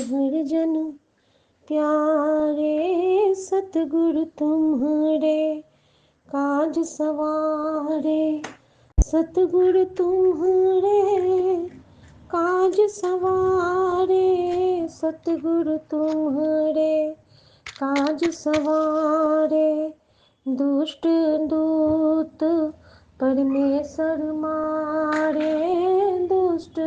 हर जन प्यारे, सतगुरु तुम्हारे काज सवारे। सतगुरु तुम्हारे काज सवारे, सतगुरु तुम्हारे काज सवारे। दुष्ट दूत परमेश्वर मारे, दुष्ट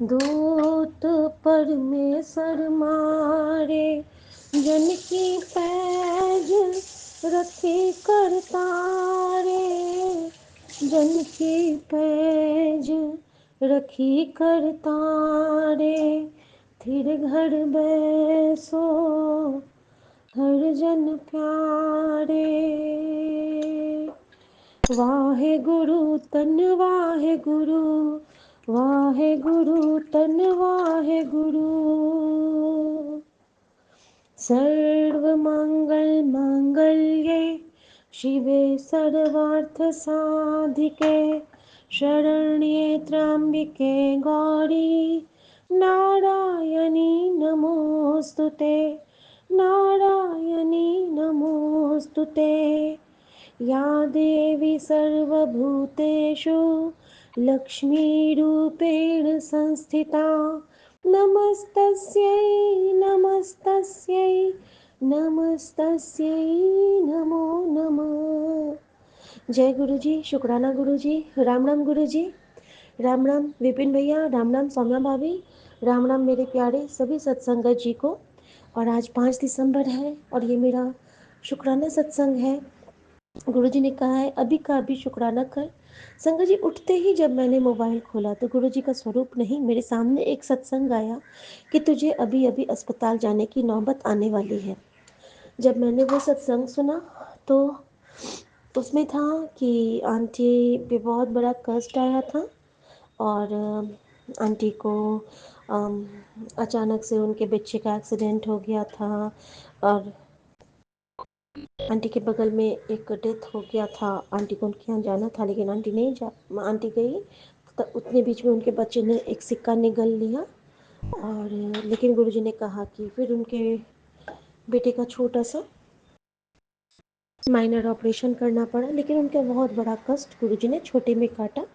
दूत परमेश्वर मारे। जन की पैज रखे करतारे, जन की पैज रखी करतारे। थिर घर बैसो हर जन प्यारे। वाहे गुरु तन वाहे गुरु, वाहे गुरु तन वाहे गुरु। सर्व मंगल मांगल्ये शिवे सर्वार्थ साधिके, शरण्ये त्र्यंबिके गौरी नारायणी नमोस्तुते, नारायणी नमोस्तुते। या देवी सर्वभूतेषु लक्ष्मीरूपेण संस्थिता, नमस्तस्यै नमस्तस्यै नमस्तस्यै नमो नमः। जय गुरु जी, शुक्राना गुरु जी, राम राम गुरु जी, राम राम विपिन भैया, राम राम सौम्या भाभी, राम राम मेरे प्यारे सभी सत्संगत जी को। और आज 5 दिसंबर है और ये मेरा शुक्राना सत्संग है। गुरु जी ने कहा है अभी का अभी शुक्राना कर। संगत जी, उठते ही जब मैंने मोबाइल खोला तो गुरु जी का स्वरूप नहीं, मेरे सामने एक सत्संग आया कि तुझे अभी अभी अस्पताल जाने की नौबत आने वाली है। जब मैंने वो सत्संग सुना तो उसमें था कि आंटी पे बहुत बड़ा कष्ट आया था और आंटी को अचानक से उनके बच्चे का एक्सीडेंट हो गया था और आंटी के बगल में एक डेथ हो गया था। आंटी को उनके यहाँ जाना था लेकिन आंटी नहीं जा आंटी गई तो उतने बीच में उनके बच्चे ने एक सिक्का निगल लिया। और लेकिन गुरुजी ने कहा कि फिर उनके बेटे का छोटा सा माइनर ऑपरेशन करना पड़ा, लेकिन उनका बहुत बड़ा कष्ट गुरुजी ने छोटे में काटा,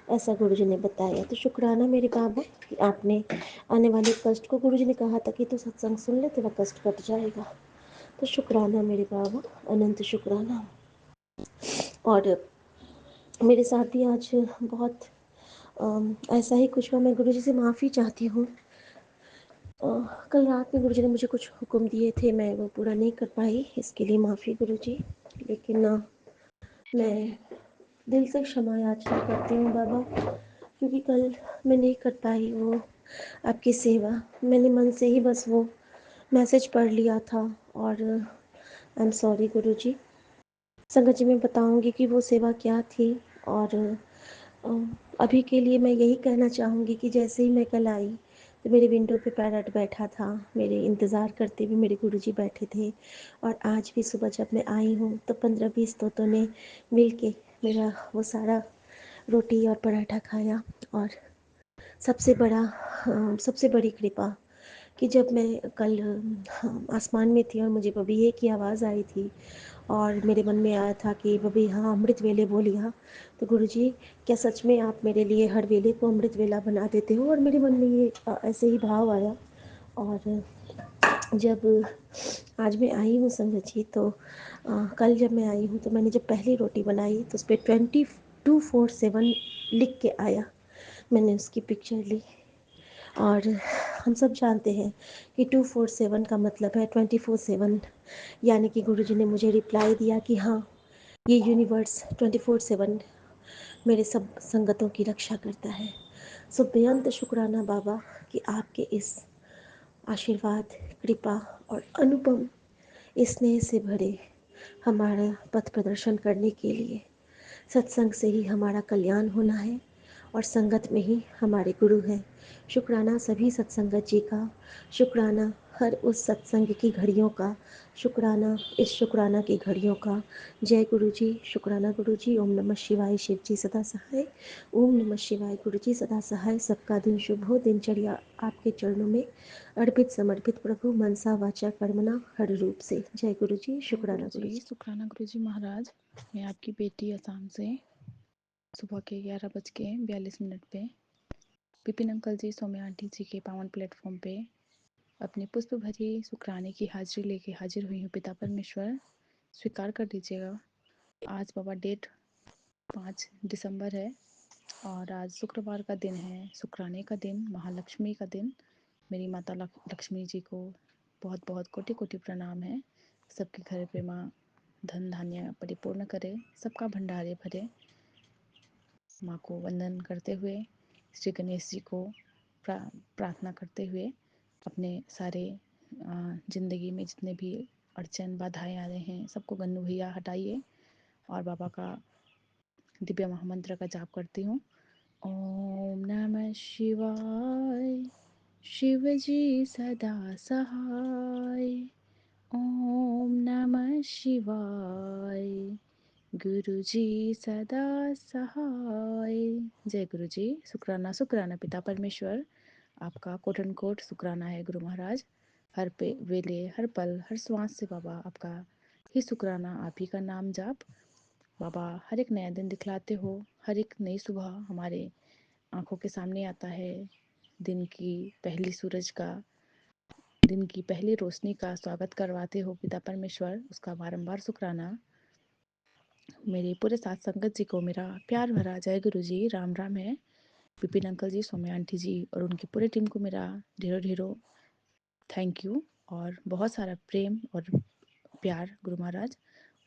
ऐसा गुरुजी ने बताया। तो शुक्राना मेरे बाबा कि आपने आने वाले कष्ट को, गुरुजी ने कहा था कि तो सत्संग सुन ले तेरा कष्ट कट जाएगा। तो शुक्राना मेरे बाबा, अनंत शुक्राना। और मेरे साथ भी आज बहुत ऐसा ही कुछ हुआ। मैं गुरुजी से माफ़ी चाहती हूँ। कल रात में गुरुजी ने मुझे कुछ हुक्म दिए थे, मैं वो पूरा नहीं कर पाई, इसके लिए माफ़ी गुरुजी। लेकिन मैं दिल से क्षमा याचना करती हूँ बाबा, क्योंकि कल मैं नहीं कर पाई वो आपकी सेवा। मैंने मन से ही बस वो मैसेज पढ़ लिया था और आई एम सॉरी गुरुजी। संगत जी मैं बताऊंगी कि वो सेवा क्या थी। और अभी के लिए मैं यही कहना चाहूँगी कि जैसे ही मैं कल आई तो मेरे विंडो पे पैरट बैठा था, मेरे इंतज़ार करते हुए मेरे गुरुजी बैठे थे। और आज भी सुबह जब मैं आई हूँ तो 15-20 तोतों ने मिल के मेरा वो सारा रोटी और पराठा खाया। और सबसे बड़ी कृपा कि जब मैं कल आसमान में थी और मुझे बबीहे की आवाज़ आई थी और मेरे मन में आया था कि बबी हाँ अमृत वेले बोलिया, तो गुरुजी क्या सच में आप मेरे लिए हर वेले को अमृत वेला बना देते हो? और मेरे मन में ये ऐसे ही भाव आया। और जब आज मैं आई हूँ संगत जी तो कल जब मैं आई हूँ तो मैंने जब पहली रोटी बनाई तो उस पर 2247 लिख के आया। मैंने उसकी पिक्चर ली और हम सब जानते हैं कि 247 का मतलब है 24/7, यानी कि गुरुजी ने मुझे रिप्लाई दिया कि हाँ ये यूनिवर्स 24/7 मेरे सब संगतों की रक्षा करता है। सो बेअंत शुक्राना बाबा कि आपके इस आशीर्वाद, कृपा और अनुपम स्नेह से भरे हमारा पथ प्रदर्शन करने के लिए। सत्संग से ही हमारा कल्याण होना है और संगत में ही हमारे गुरु हैं। शुक्राना सभी सत्संगत जी का, शुक्राना हर उस सत्संग की घड़ियों का, शुक्राना इस शुक्राना की घड़ियों का। जय गुरु जी, शुक्राना गुरु जी। ओम नमः शिवाय, शिव जी सदा सहाय। ओम नमः शिवाय, गुरु जी सदा सहाय। सबका दिन शुभ हो, दिनचर्या आपके चरणों में अर्पित समर्पित प्रभु, मनसा वाचा कर्मणा हर रूप से। जय गुरु जी, जय शुक्राना गुरु जी, गुरु जी। शुक्राना गुरु जी महाराज। मैं आपकी बेटी असम से सुबह के 11:42 पे विपिन अंकल जी, सौम्या आंटी जी के पावन प्लेटफॉर्म पे अपनी पुष्प भरी शुक्राने की हाजिरी लेके हाजिर हुई हूँ। पिता परमेश्वर स्वीकार कर लीजिएगा। आज बाबा डेट 5 दिसंबर है और आज शुक्रवार का दिन है, शुक्राने का दिन, महालक्ष्मी का दिन। मेरी माता लक्ष्मी जी को बहुत बहुत कोटि कोटि प्रणाम है। सबके घर पे माँ धन धान्य परिपूर्ण करे, सबका भंडारे भरे। माँ को वंदन करते हुए, श्री गणेश जी को प्रार्थना करते हुए अपने सारे जिंदगी में जितने भी अड़चन बाधाएं आ रहे हैं सबको गन्नू भैया हटाइए और बाबा का दिव्य महामंत्र का जाप करती हूँ। ओम नमः शिवाय, शिव जी सदा सहाय। ओम नमः शिवाय, गुरु जी सदा सहाय। जय गुरु जी। शुक्राना शुक्राना पिता परमेश्वर, आपका कोट एंड कोट शुक्राना है गुरु महाराज। हर पे वेले, हर पल, हर श्वास से बाबा आपका ही शुक्राना, आप ही का नाम जाप। बाबा हर एक नया दिन दिखलाते हो, हर एक नई सुबह हमारे आंखों के सामने आता है। दिन की पहली सूरज का, दिन की पहली रोशनी का स्वागत करवाते हो पिता परमेश्वर, उसका बारंबार शुक्राना। मेरे पूरे साथ संगत जी को मेरा प्यार भरा जय गुरु जी, राम राम है। विपिन अंकल जी, सौम्या आंटी जी और उनकी पूरी टीम को मेरा ढेरों ढेरों थैंक यू और बहुत सारा प्रेम और प्यार गुरु महाराज।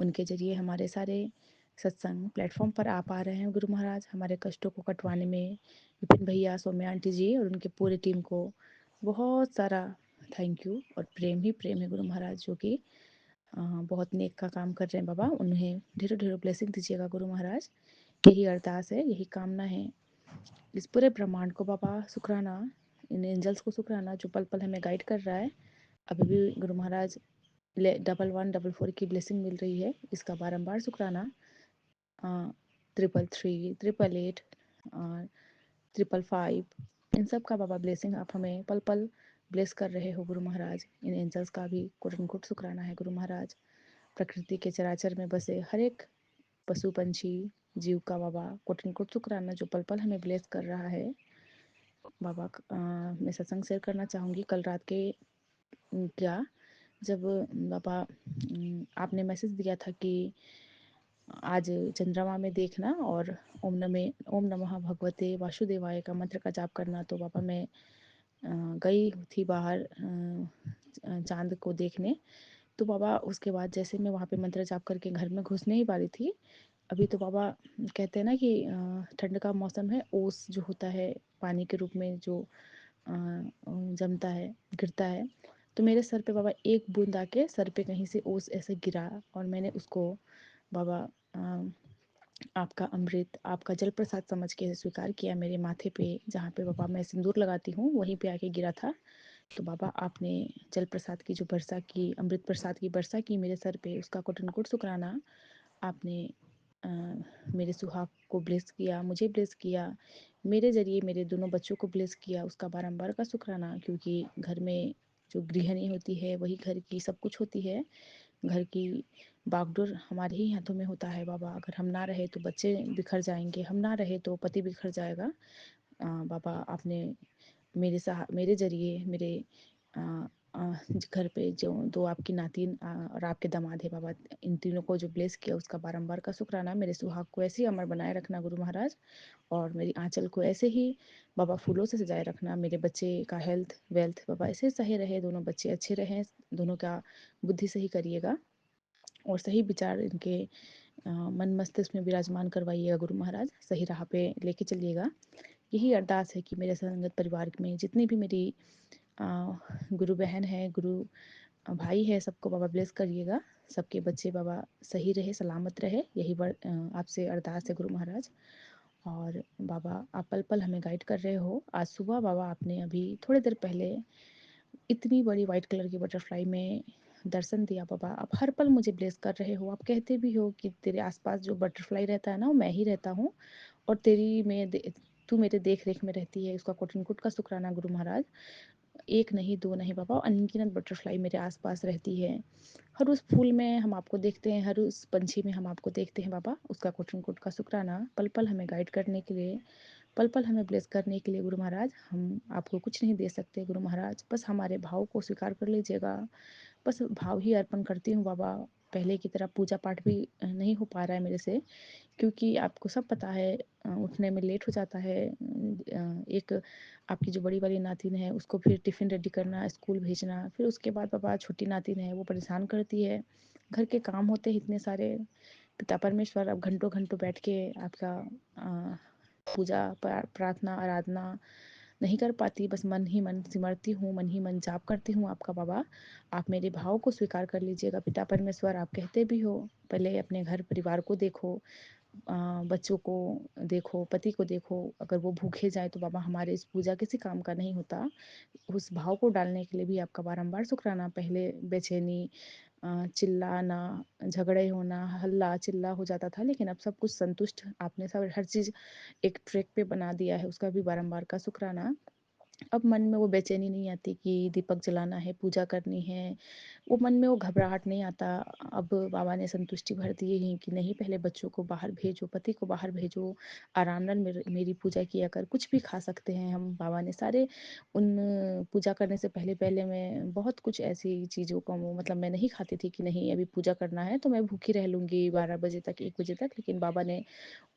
उनके जरिए हमारे सारे सत्संग प्लेटफॉर्म पर आ पा रहे हैं गुरु महाराज। हमारे कष्टों को कटवाने में विपिन भैया, सौम्या आंटी जी और उनके पूरी टीम को बहुत सारा थैंक यू और प्रेम ही प्रेम है गुरु महाराज, जो कि बहुत नेक का काम कर रहे हैं बाबा। उन्हें ढेरों ढेरों ब्लेसिंग दीजिएगा गुरु महाराज। यही अरदास है, यही कामना है। इस पूरे ब्रह्मांड को बाबा शुक्राना, इन एंजल्स को शुक्राना जो पल पल हमें गाइड कर रहा है। अभी भी गुरु महाराज 1144 की ब्लेसिंग मिल रही है, इसका बारंबार शुक्राना। 333, 888, 555, इन सब का बाबा ब्लेसिंग आप हमें पल पल ब्लेस कर रहे हो गुरु महाराज। इन एंजल्स का भी कोट एंड कोट शुक्राना है गुरु महाराज। प्रकृति के चराचर में बसे हर एक पशु पंछी जीव का बाबा कोट एंड कोट शुक्राना, जो पल पल हमें ब्लेस कर रहा है बाबा। मैं सत्संग शेयर करना चाहूँगी। कल रात के क्या, जब बाबा आपने मैसेज दिया था कि आज चंद्रमा में देखना और ओम नमः भगवते वासुदेवाय का मंत्र का जाप करना, तो बाबा मैं गई थी बाहर चांद को देखने। तो बाबा उसके बाद जैसे मैं वहाँ पे मंत्र जाप करके घर में घुसने ही वाली थी, अभी तो बाबा कहते हैं ना कि ठंड का मौसम है, ओस जो होता है पानी के रूप में जो जमता है, गिरता है, तो मेरे सर पे बाबा एक बूंद आके सर पे कहीं से ओस ऐसे गिरा और मैंने उसको बाबा आपका अमृत, आपका जल प्रसाद समझ के स्वीकार किया। मेरे माथे पे जहाँ पे बाबा मैं सिंदूर लगाती हूँ वहीं पे आके गिरा था। तो बाबा आपने जल प्रसाद की जो वर्षा की, अमृत प्रसाद की वर्षा की मेरे सर पे, उसका कोटन कोट शुक्राना। आपने मेरे सुहाग को ब्लेस किया, मुझे ब्लेस किया, मेरे ज़रिए मेरे दोनों बच्चों को ब्लेस किया, उसका बारंबार का शुक्राना। क्योंकि घर में जो गृहिणी होती है वही घर की सब कुछ होती है। घर की बागडोर हमारे ही हाथों में होता है बाबा। अगर हम ना रहे तो बच्चे बिखर जाएंगे, हम ना रहे तो पति बिखर जाएगा। बाबा आपने मेरे ज़रिए मेरे अ, घर पे जो दो आपकी नातिन और आपके दामाद है बाबा, इन तीनों को जो ब्लेस किया उसका बारंबार का शुक्राना। मेरे सुहाग को ऐसे ही अमर बनाए रखना गुरु महाराज, और मेरी आंचल को ऐसे ही बाबा फूलों से सजाए रखना। मेरे बच्चे का हेल्थ वेल्थ बाबा ऐसे सही रहे, दोनों बच्चे अच्छे रहें, दोनों का बुद्धि सही करिएगा और सही विचार इनके मन मस्तिष्क में विराजमान करवाइएगा गुरु महाराज, सही राह पे लेके चलिएगा। यही अरदास है कि मेरे संगत परिवार में जितनी भी मेरी गुरु बहन है, गुरु भाई है, सबको बाबा ब्लेस करिएगा। सबके बच्चे बाबा सही रहे, सलामत रहे, यही आपसे अरदास है गुरु महाराज। और बाबा आप पल पल हमें गाइड कर रहे हो। आज सुबह बाबा आपने अभी थोड़ी देर पहले इतनी बड़ी वाइट कलर की बटरफ्लाई में दर्शन दिया बाबा। आप हर पल मुझे ब्लेस कर रहे हो। आप कहते भी हो कि तेरे आसपास जो बटरफ्लाई रहता है ना, वो मैं ही रहता हूँ, और तू मेरे देख रेख में रहती है। उसका कोटन कुट का शुक्राना गुरु महाराज। एक नहीं, दो नहीं बाबा, अनगिनत बटरफ्लाई मेरे आसपास रहती है। हर उस फूल में हम आपको देखते हैं, हर उस पंछी में हम आपको देखते हैं बाबा। उसका कोटन कुट का शुक्राना। पल पल हमें गाइड करने के लिए, पल पल हमें ब्लेस करने के लिए गुरु महाराज। हम आपको कुछ नहीं दे सकते गुरु महाराज, बस हमारे भाव को स्वीकार कर लीजिएगा। बस भाव ही अर्पण करती हूँ बाबा। पहले की तरह पूजा पाठ भी नहीं हो पा रहा है मेरे से, क्योंकि आपको सब पता है उठने में लेट हो जाता है। एक आपकी जो बड़ी वाली नातिन है, उसको फिर टिफ़िन रेडी करना, स्कूल भेजना, फिर उसके बाद पापा छोटी नातिन है वो परेशान करती है। घर के काम होते हैं इतने सारे। पिता परमेश्वर अब घंटों घंटों बैठ के आपका अ, पूजा प्रार्थना आराधना नहीं कर पाती। बस मन ही मन सिमरती हूँ, मन ही मन जाप करती हूँ आपका बाबा। आप मेरे भाव को स्वीकार कर लीजिएगा पिता परमेश्वर। आप कहते भी हो पहले अपने घर परिवार को देखो, बच्चों को देखो, पति को देखो। अगर वो भूखे जाए तो बाबा हमारे इस पूजा किसी काम का नहीं होता। उस भाव को डालने के लिए भी आपका बारंबार शुक्राना। पहले बेचैनी, चिल्लाना, झगड़े होना, हल्ला चिल्ला हो जाता था, लेकिन अब सब कुछ संतुष्ट आपने सब हर चीज़ एक ट्रैक पे बना दिया है। उसका भी बारंबार का शुक्राना। अब मन में वो बेचैनी नहीं आती कि दीपक जलाना है, पूजा करनी है। वो मन में वो घबराहट नहीं आता। अब बाबा ने संतुष्टि भर दी है कि नहीं, पहले बच्चों को बाहर भेजो, पति को बाहर भेजो, आराम ਨਾਲ मेरी पूजा किया कर। कुछ भी खा सकते हैं हम। बाबा ने सारे उन पूजा करने से पहले पहले मैं बहुत कुछ ऐसी चीज़ों को मतलब मैं नहीं खाती थी कि नहीं अभी पूजा करना है तो मैं भूखी रह लूँगी 12 बजे तक, 1 बजे तक। लेकिन बाबा ने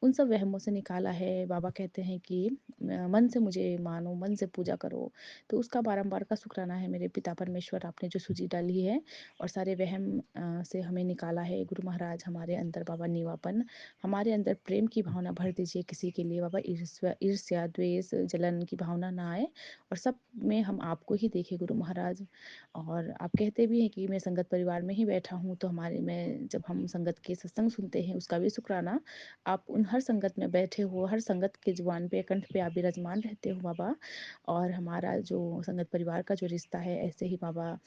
उन सब वहमों से निकाला है। बाबा कहते हैं कि मन से मुझे मानो, मन से पूजा करो। तो उसका बारंबार का शुक्राना है मेरे पिता परमेश्वर। आपने जो सूजी डाली है और सारे वहम से हमें निकाला है गुरु महाराज। हमारे अंदर बाबा नीवापन, हमारे अंदर प्रेम की भावना भर दीजिए किसी के लिए बाबा। ईर्ष्या द्वेष जलन की भावना ना आए, और सब में हम आपको ही देखें गुरु महाराज। और आप कहते भी हैं कि मैं संगत परिवार में ही बैठा हूँ, तो हमारे में जब हम संगत के सत्संग सुनते हैं उसका भी शुक्राना। आप उन हर संगत में बैठे हो, हर संगत के जुबान पे कंठ पे आप विराजमान रहते हो बाबा। और हमारा जो संगत परिवार का जो रिश्ता है ऐसे ही बाबा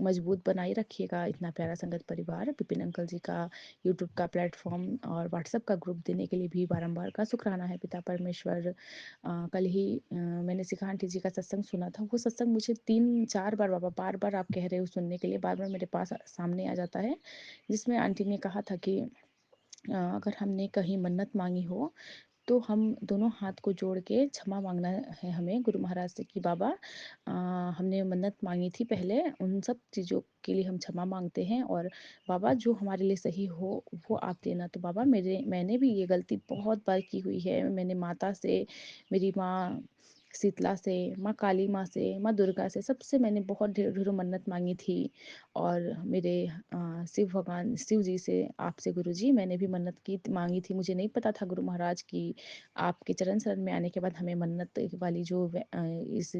मजबूत बनाए रखिएगा। इतना प्यारा संगत परिवार विपिन अंकल जी का यूट्यूब का प्लेटफॉर्म और व्हाट्सएप का ग्रुप देने के लिए भी बारंबार का शुक्राना है पिता परमेश्वर। कल ही मैंने शिखा आंटी जी का सत्संग सुना था। वो सत्संग मुझे 3-4 बार बाबा बार बार आप कह रहे हो सुनने के लिए, बार बार मेरे पास सामने आ जाता है। जिसमें आंटी ने कहा था कि अगर हमने कहीं मन्नत मांगी हो तो हम दोनों हाथ को जोड़ के क्षमा मांगना है हमें गुरु महाराज से कि बाबा हमने मन्नत मांगी थी पहले, उन सब चीज़ों के लिए हम क्षमा मांगते हैं, और बाबा जो हमारे लिए सही हो वो आप देना। तो बाबा मैंने भी ये गलती बहुत बार की हुई है। मैंने माता से, मेरी माँ शीतला से, माँ काली माँ से, माँ दुर्गा से, सबसे मैंने बहुत ढेर ढेरों मन्नत मांगी थी। और मेरे शिव भगवान शिव जी से, आपसे गुरु जी मैंने भी मन्नत की मांगी थी। मुझे नहीं पता था गुरु महाराज की आपके चरण शरण में आने के बाद हमें मन्नत वाली जो इस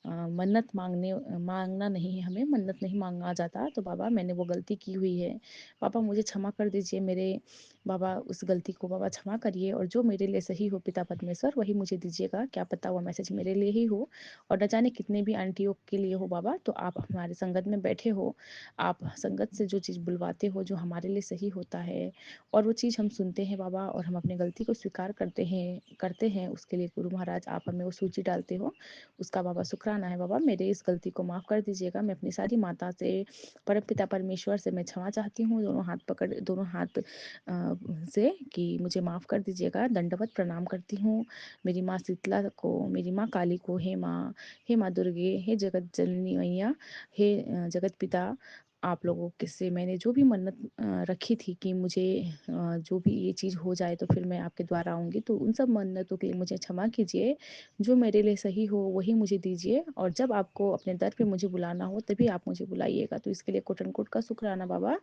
मन्नत मांगना नहीं है, हमें मन्नत नहीं मांगा जाता। तो बाबा मैंने वो गलती की हुई है, बाबा मुझे क्षमा कर दीजिए। मेरे बाबा उस गलती को बाबा क्षमा करिए, और जो मेरे लिए सही हो पिता परमेश्वर वही मुझे दीजिएगा। क्या पता वो मैसेज मेरे लिए ही हो, और न जाने कितने भी आंटियों के लिए हो बाबा। तो आप हमारे संगत में बैठे हो, आप संगत से जो चीज़ बुलवाते हो जो हमारे लिए सही होता है, और वो चीज़ हम सुनते हैं बाबा, और हम अपनी गलती को स्वीकार करते हैं उसके लिए गुरु महाराज आप हमें वो सूची डालते हो। उसका बाबा शुक्राना है बाबा। मेरे इस गलती को माफ़ कर दीजिएगा। मैं अपनी सारी माता से, परम पिता परमेश्वर से मैं क्षमा चाहती हूँ, दोनों हाथ से कि मुझे माफ़ कर दीजिएगा। दंडवत प्रणाम करती हूँ मेरी माँ शीतला को, मेरी माँ काली को। हे माँ दुर्गे, हे जगत जननी मैया, हे जगत पिता, आप लोगों के से मैंने जो भी मन्नत रखी थी कि मुझे जो भी ये चीज़ हो जाए तो फिर मैं आपके द्वारा आऊँगी, तो उन सब मन्नतों के लिए मुझे क्षमा कीजिए। जो मेरे लिए सही हो वही मुझे दीजिए, और जब आपको अपने दर पे मुझे बुलाना हो तभी आप मुझे बुलाइएगा। तो इसके लिए कोटन कोट का शुक्राना बाबा।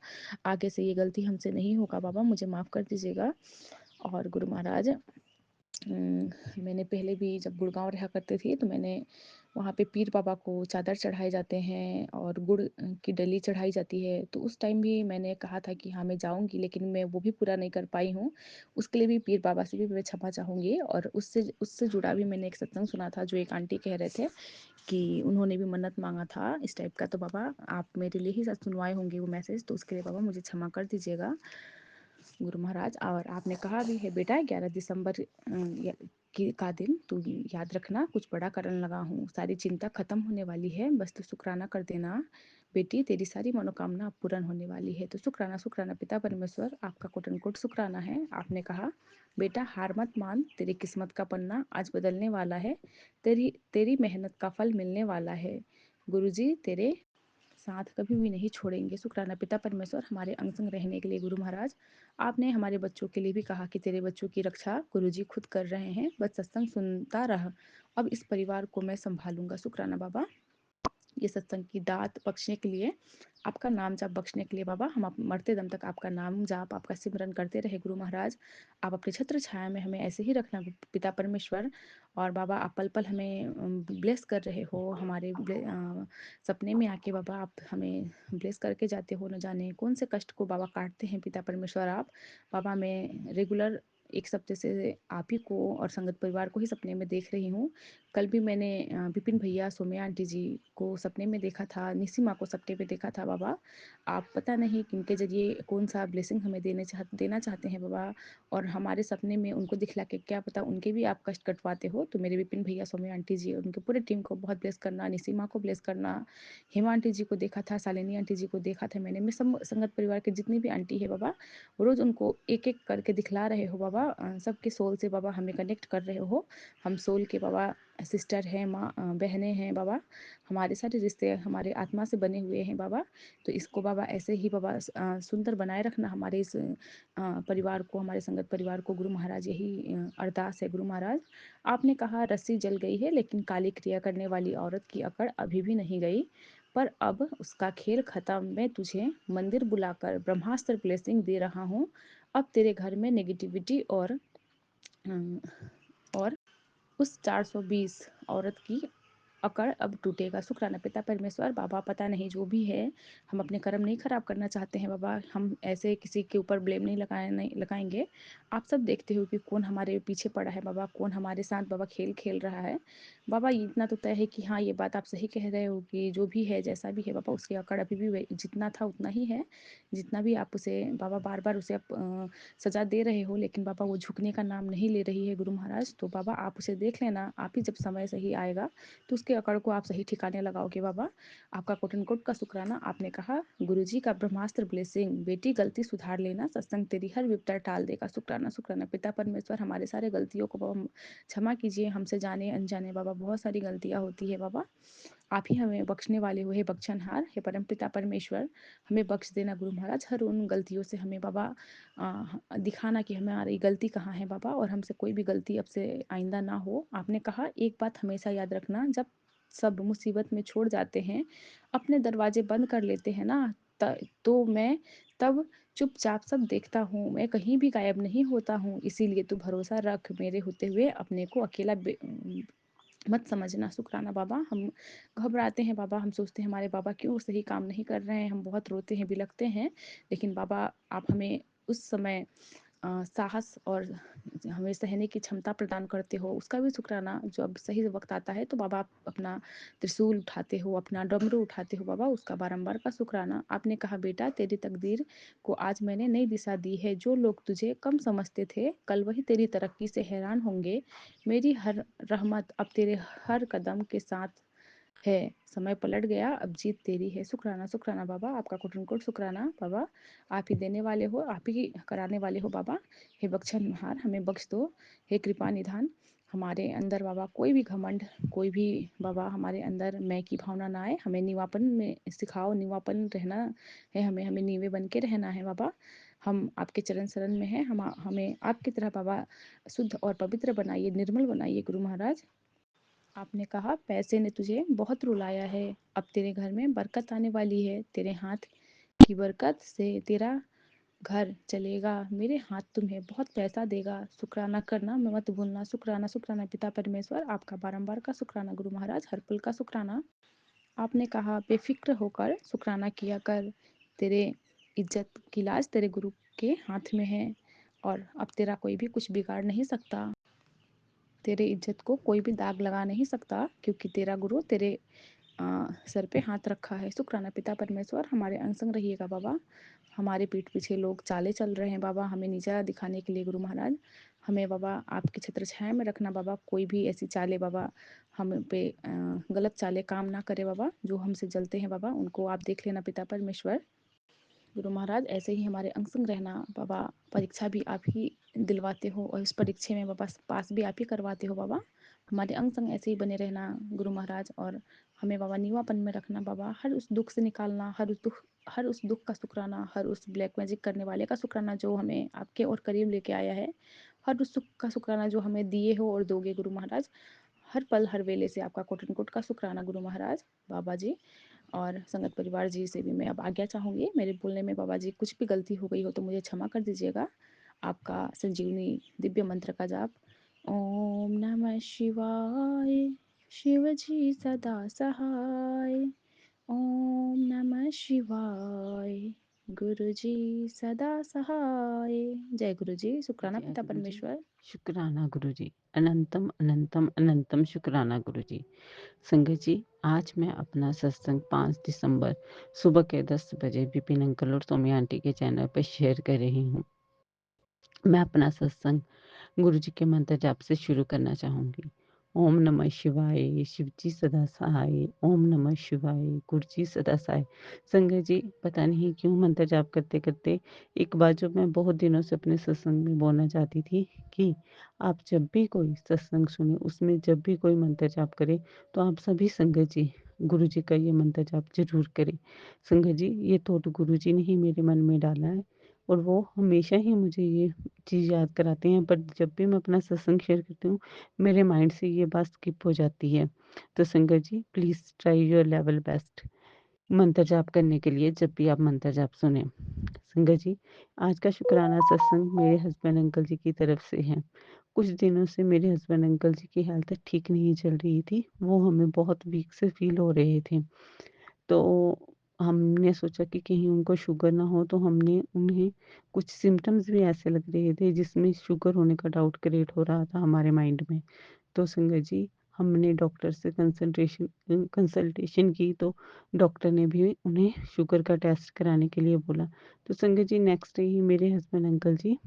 आगे से ये गलती हमसे नहीं होगा बाबा, मुझे माफ़ कर दीजिएगा। और गुरु महाराज मैंने पहले भी जब गुड़गांव रहा करती थी तो मैंने वहाँ पे पीर बाबा को चादर चढ़ाए जाते हैं और गुड़ की डली चढ़ाई जाती है। तो उस टाइम भी मैंने कहा था कि हाँ, मैं जाऊँगी, लेकिन मैं वो भी पूरा नहीं कर पाई हूँ। उसके लिए भी पीर बाबा से भी मैं क्षमा चाहूँगी। और उससे उससे जुड़ा भी मैंने एक सत्संग सुना था, जो एक आंटी कह रहे थे कि उन्होंने भी मन्नत माँगा था इस टाइप का। तो बाबा, आप मेरे लिए ही शायद सुनवाए होंगे वो मैसेज, तो उसके लिए बाबा मुझे क्षमा कर दीजिएगा गुरु महाराज। और आपने कहा भी है बेटा, 11 दिसंबर का दिन तू याद रखना, कुछ बड़ा करने लगा हूँ, सारी चिंता खत्म होने वाली है, बस तू शुक्राना कर देना बेटी, तेरी सारी मनोकामना अब पूर्ण होने वाली है। तो शुक्राना शुक्राना पिता परमेश्वर, आपका कोटन कोट शुक्राना है। आपने कहा बेटा, हार मत मान, तेरी किस्मत का पन्ना आज बदलने वाला है, तेरी तेरी मेहनत का फल मिलने वाला है। गुरुजी तेरे साथ कभी भी नहीं छोड़ेंगे। शुक्राना पिता परमेश्वर, हमारे अंग संग रहने के लिए गुरु महाराज। आपने हमारे बच्चों के लिए भी कहा कि तेरे बच्चों की रक्षा गुरुजी खुद कर रहे हैं, बस सत्संग सुनता रह, अब इस परिवार को मैं संभालूंगा। शुक्राना बाबा, ये सत्संग की दात बख्शने के लिए, आपका नाम जाप बख्शने के लिए बाबा, हम मरते दम तक आपका नाम जाप, आपका सिमरन करते रहे गुरु महाराज। आप अपने छत्र छाया में हमें ऐसे ही रखना पिता परमेश्वर। और बाबा, आप पल पल हमें ब्लेस कर रहे हो, हमारे सपने में आके बाबा आप हमें ब्लेस करके जाते हो, न जाने कौन से कष्ट को बाबा काटते हैं पिता परमेश्वर आप। बाबा, मैं रेगुलर एक सप्ते से आप ही को और संगत परिवार को ही सपने में देख रही हूँ। कल भी मैंने विपिन भैया, सौम्या आंटी जी को सपने में देखा था, निसी माँ को सपने में देखा था बाबा। आप पता नहीं किनके जरिए कौन सा ब्लेसिंग हमें देना चाहते हैं बाबा। और हमारे सपने में उनको दिखला के क्या पता उनके भी आप कष्ट कटवाते हो। तो मेरे विपिन भैया, सौम्या आंटी जी और उनके पूरे टीम को बहुत ब्लेस करना, निसी माँ को ब्लेस करना। हेमा आंटी जी को देखा था, शालिनी आंटी जी को देखा था मैंने। मैं सब संगत परिवार के जितनी भी आंटी है बाबा, रोज उनको एक एक करके दिखला रहे हो बाबा। सबके सोल से बाबा हमें कनेक्ट कर रहे हो। हम सोल के बाबा सिस्टर हैं, माँ बहनें हैं बाबा, हमारे सारे रिश्ते हमारे आत्मा से बने हुए हैं बाबा। तो इसको बाबा ऐसे ही बाबा सुंदर बनाए रखना हमारे इस परिवार को, हमारे संगत परिवार को गुरु महाराज, यही अरदास है गुरु महाराज। आपने कहा रस्सी जल गई है, लेकिन काली क्रिया करने वाली औरत की अकड़ अभी भी नहीं गई, पर अब उसका खेल खत्म। मैं तुझे मंदिर बुलाकर ब्रह्मास्त्र ब्लेसिंग दे रहा हूँ। अब तेरे घर में नेगेटिविटी और उस 420 औरत की अकड़ अब टूटेगा। शुक्राना पिता परमेश्वर। बाबा, पता नहीं जो भी है, हम अपने कर्म नहीं खराब करना चाहते हैं बाबा, हम ऐसे किसी के ऊपर ब्लेम नहीं लगाएंगे। आप सब देखते हो कि कौन हमारे पीछे पड़ा है बाबा, कौन हमारे साथ बाबा खेल खेल रहा है। बाबा, इतना तो तय है कि हाँ, ये बात आप सही कह रहे हो कि जो भी है जैसा भी है बाबा, उसकी अकड़ अभी भी जितना था उतना ही है। जितना भी आप उसे बाबा बार बार उसे आप सजा दे रहे हो, लेकिन बाबा वो झुकने का नाम नहीं ले रही है गुरु महाराज। तो बाबा आप उसे देख लेना, आप ही जब समय सही आएगा तो उसके अकड़ को आप सही ठिकाने लगाओगे बाबा। आपका कोटन कोट का शुक्राना। आपने कहा गुरुजी का ब्रह्मास्त्र ब्लेसिंग, बेटी गलती सुधार लेना, सत्संग तेरी हर विपदा टाल देगा। शुक्राना शुक्राना पिता परमेश्वर, हमारे सारे गलतियों को बाबा क्षमा कीजिए, हमसे जाने अनजाने बाबा बहुत सारी गलतियां होती है बाबा। आप ही हमें बख्शने वाले हो, हे बख्शनहार, हे परम पिता परमेश्वर, हमें बख्श देना गुरु महाराज। हर उन गलतियों से हमें बाबा दिखाना कि हमारी गलती कहाँ है बाबा, और हमसे कोई भी गलती अब से आइंदा ना हो। आपने कहा एक बात हमेशा याद रखना, जब सब मुसीबत में छोड़ जाते हैं, अपने दरवाजे बंद कर लेते हैं ना, तो मैं तब चुपचाप सब देखता हूँ, मैं कहीं भी गायब नहीं होता हूँ। इसीलिए तू भरोसा रख, मेरे होते हुए अपने को अकेला मत समझना। शुक्राना बाबा। हम घबराते हैं बाबा, हम सोचते हैं हमारे बाबा क्यों सही काम नहीं कर रहे हैं, हम बहुत रोते हैं बिलखते हैं। लेकिन बाबा आप हमें उस समय साहस और हमें सहने की क्षमता प्रदान करते हो, उसका भी शुक्राना। जो अब सही वक्त आता है तो बाबा आप अपना त्रिशूल उठाते हो, अपना डमरू उठाते हो बाबा, उसका बारंबार का शुक्राना। आपने कहा बेटा, तेरी तकदीर को आज मैंने नई दिशा दी है। जो लोग तुझे कम समझते थे, कल वही तेरी तरक्की से हैरान होंगे। मेरी हर रहमत अब तेरे हर कदम के साथ है। समय पलट गया, अब जीत तेरी है। शुक्राना शुक्राना बाबा, आपका कोटन कोट शुक्राना बाबा। आप ही देने वाले हो, आप ही कराने वाले हो बाबा। हे बख्शनहार, हमें बख्श दो। हे कृपा निधान, हमारे अंदर बाबा कोई भी घमंड, कोई भी बाबा हमारे अंदर मैं की भावना ना आए। हमें निवापन में सिखाओ, निवापन रहना है, हमें हमें नीवे बन के रहना है बाबा। हम आपके चरण शरण में हैं, हम हमें आपकी तरह बाबा शुद्ध और पवित्र बनाइए, निर्मल बनाइए गुरु महाराज। आपने कहा पैसे ने तुझे बहुत रुलाया है, अब तेरे घर में बरकत आने वाली है। तेरे हाथ की बरकत से तेरा घर चलेगा, मेरे हाथ तुम्हें बहुत पैसा देगा, शुक्राना करना मत भूलना। शुक्राना शुक्राना पिता परमेश्वर, आपका बारंबार का शुक्राना गुरु महाराज, हर पल का शुक्राना। आपने कहा बेफिक्र होकर शुक्राना किया कर, तेरे इज्जत की लाज तेरे गुरु के हाथ में है और अब तेरा कोई भी कुछ बिगाड़ नहीं सकता, तेरे इज्जत को कोई भी दाग लगा नहीं सकता, क्योंकि तेरा गुरु तेरे सर पे हाथ रखा है। शुक्राना पिता परमेश्वर, हमारे अंग संग रहिएगा बाबा। हमारे पीठ पीछे लोग चाले चल रहे हैं बाबा, हमें नीचा दिखाने के लिए गुरु महाराज, हमें बाबा आपकी छत्र छाया में रखना बाबा। कोई भी ऐसी चाले बाबा हम पे गलत चाले काम ना करे बाबा, जो हमसे जलते हैं बाबा उनको आप देख लेना पिता परमेश्वर। गुरु महाराज ऐसे ही हमारे अंग संग रहना बाबा, परीक्षा भी आप ही दिलवाते हो और इस परीक्षा में बाबा पास भी आप ही करवाते हो बाबा। हमारे अंग संग ऐसे ही बने रहना गुरु महाराज, और हमें बाबा नीवापन में रखना बाबा, हर उस दुख से निकालना, हर उस दुख का शुक्राना, हर उस ब्लैक मैजिक करने वाले का शुक्राना जो हमें आपके और करीब लेके आया है, हर उस सुख का शुक्राना जो हमें दिए हो और दोगे गुरु महाराज। हर पल हर वेले से आपका कोटन कोट का शुक्राना गुरु महाराज बाबा जी। और संगत परिवार जी से भी मैं अब आज्ञा चाहूँगी, मेरे बोलने में बाबा जी कुछ भी गलती हो गई हो तो मुझे क्षमा कर दीजिएगा। आपका संजीवनी दिव्य मंत्र का जाप, ओम नमः शिवाय, शिव जी सदा सहाय, ओम नमः शिवाय, गुरु जी सदा सहाय। जय गुरु जी, शुक्राना जय पिता गुरुजी, परमेश्वर। शुक्राना गुरुजी, अनंतम अनंतम अनंतम शुक्राना गुरुजी। संगत जी, आज मैं अपना सत्संग 5 दिसंबर सुबह के 10 बजे विपिन अंकल और सोमी आंटी के चैनल पर शेयर कर रही हूँ। मैं अपना सत्संग गुरुजी के मंत्र जाप से शुरू करना चाहूँगी। ओम नमः शिवाय, शिवजी सदा सहाय, ओम नमः शिवाय, गुरुजी सदा सहाय। संगत जी, पता नहीं क्यों मंत्र जाप करते करते एक बात जो मैं बहुत दिनों से अपने सत्संग में बोलना चाहती थी कि आप जब भी कोई सत्संग सुने, उसमें जब भी कोई मंत्र जाप करे, तो आप सभी संगत जी गुरु जी का ये मंत्र जाप जरूर करें। संगत जी, ये थॉट गुरु जी ने ही मेरे मन में डाला है और वो हमेशा ही मुझे ये चीज़ याद कराते हैं, पर जब भी मैं अपना सत्संग शेयर करती हूँ, मेरे माइंड से ये बात स्किप हो जाती है। तो Sangat ji, please try your level best मंत्र जाप करने के लिए जब भी आप मंत्र जाप सुने। संगत जी, आज का शुक्राना सत्संग मेरे हस्बैंड अंकल जी की तरफ से है। कुछ दिनों से मेरे हस्बैंड अंकल जी की हेल्थ ठीक नहीं चल रही थी, वो हमें बहुत वीक से फील हो रहे थे। तो हमने सोचा कि कहीं उनको शुगर ना हो, तो हमने उन्हें कुछ सिम्पटम्स भी ऐसे लग रहे थे जिसमें शुगर होने का डाउट क्रिएट हो रहा था हमारे माइंड में। तो संगत जी, हमने डॉक्टर से कंसल्टेशन की, तो डॉक्टर ने भी उन्हें शुगर का टेस्ट कराने के लिए बोला। तो संगत जी, नेक्स्ट डे ही मेरे हस्बैंड अंकल जी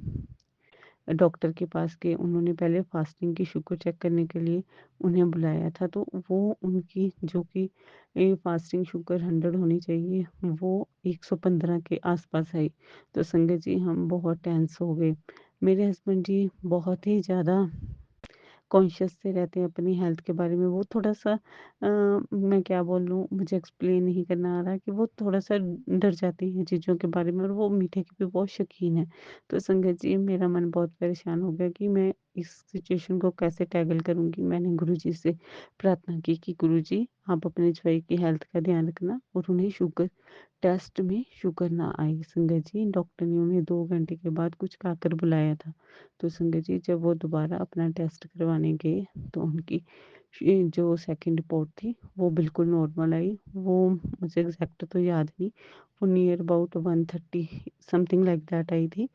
डॉक्टर के पास गए। उन्होंने पहले फास्टिंग की शुगर चेक करने के लिए उन्हें बुलाया था, तो वो उनकी जो कि फास्टिंग शुगर 100 होनी चाहिए, वो 115 के आसपास आई। तो संगत जी, हम बहुत टेंस हो गए। मेरे हस्बैंड जी बहुत ही ज़्यादा कॉन्शियस से रहते हैं अपनी हेल्थ के बारे में। वो थोड़ा-सा मैं क्या बोलूँ, मुझे एक्सप्लेन नहीं करना आ रहा कि वो थोड़ा-सा डर जाती हैं चीज़ों के बारे में और वो मीठे के भी बहुत शौकीन हैं। तो संगत जी, मेरा मन बहुत परेशान हो गया कि मैं इस सिचुएशन को कैसे टैकल करूँगी। मैंने गुरुजी से प्रार्थना की कि गुरुजी, आप अपने जवाई की हेल्थ का ध्यान रखना और उन्हें शुगर टेस्ट में शुगर ना आए। संगत जी, डॉक्टर ने उन्हें 2 घंटे के बाद कुछ खाकर बुलाया था। तो संगत जी, जब वो दोबारा अपना टेस्ट करवाने गए, तो उनकी जो सेकंड रिपोर्ट थी, वो बिल्कुल नॉर्मल आई। वो मुझे एग्ज़ैक्ट तो याद नहीं, वो near about 130 something like that I थी,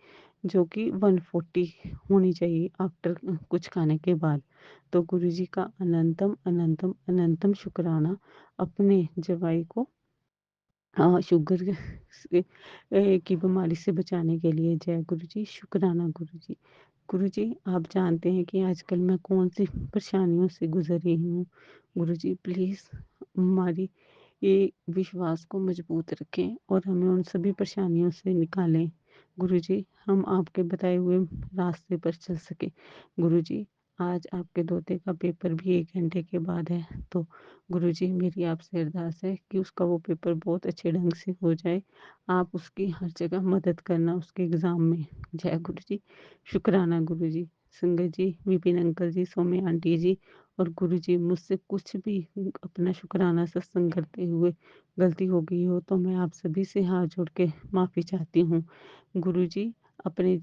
जो कि 140 होनी चाहिए आफ्टर कुछ खाने के बाद। तो गुरुजी का अनंतम, अनंतम, अनंतम शुक्राना अपने जवाई को शुगर से की बीमारी से बचाने के लिए। जय गुरुजी, शुक्राना गुरुजी। गुरुजी, आप जानते हैं कि आजकल मैं कौन-सी परेशानियों से गुज़र रही हूँ। गुरुजी, प्लीज़ हमारी ये विश्वास को मजबूत रखें और हमें उन सभी परेशानियों से निकालें। गुरुजी, हम आपके बताए हुए रास्ते पर चल सकें। गुरुजी, आज आपके दोते का पेपर भी 1 घंटे के बाद है, तो गुरुजी, मेरी आपसे अरदास है कि उसका वो पेपर बहुत अच्छे ढंग से हो जाए। आप उसकी हर जगह मदद करना उसके एग्ज़ाम में। जय गुरुजी, शुक्राना गुरुजी। संगत जी, विपिन अंकल जी, सौम्या आंटी जी और गुरु जी, मुझसे कुछ भी अपना शुक्राना सत्संग करते हुए गलती हो गई हो तो मैं आप सभी से हाथ जोड़ के माफ़ी चाहती हूँ। गुरु जी, अपनी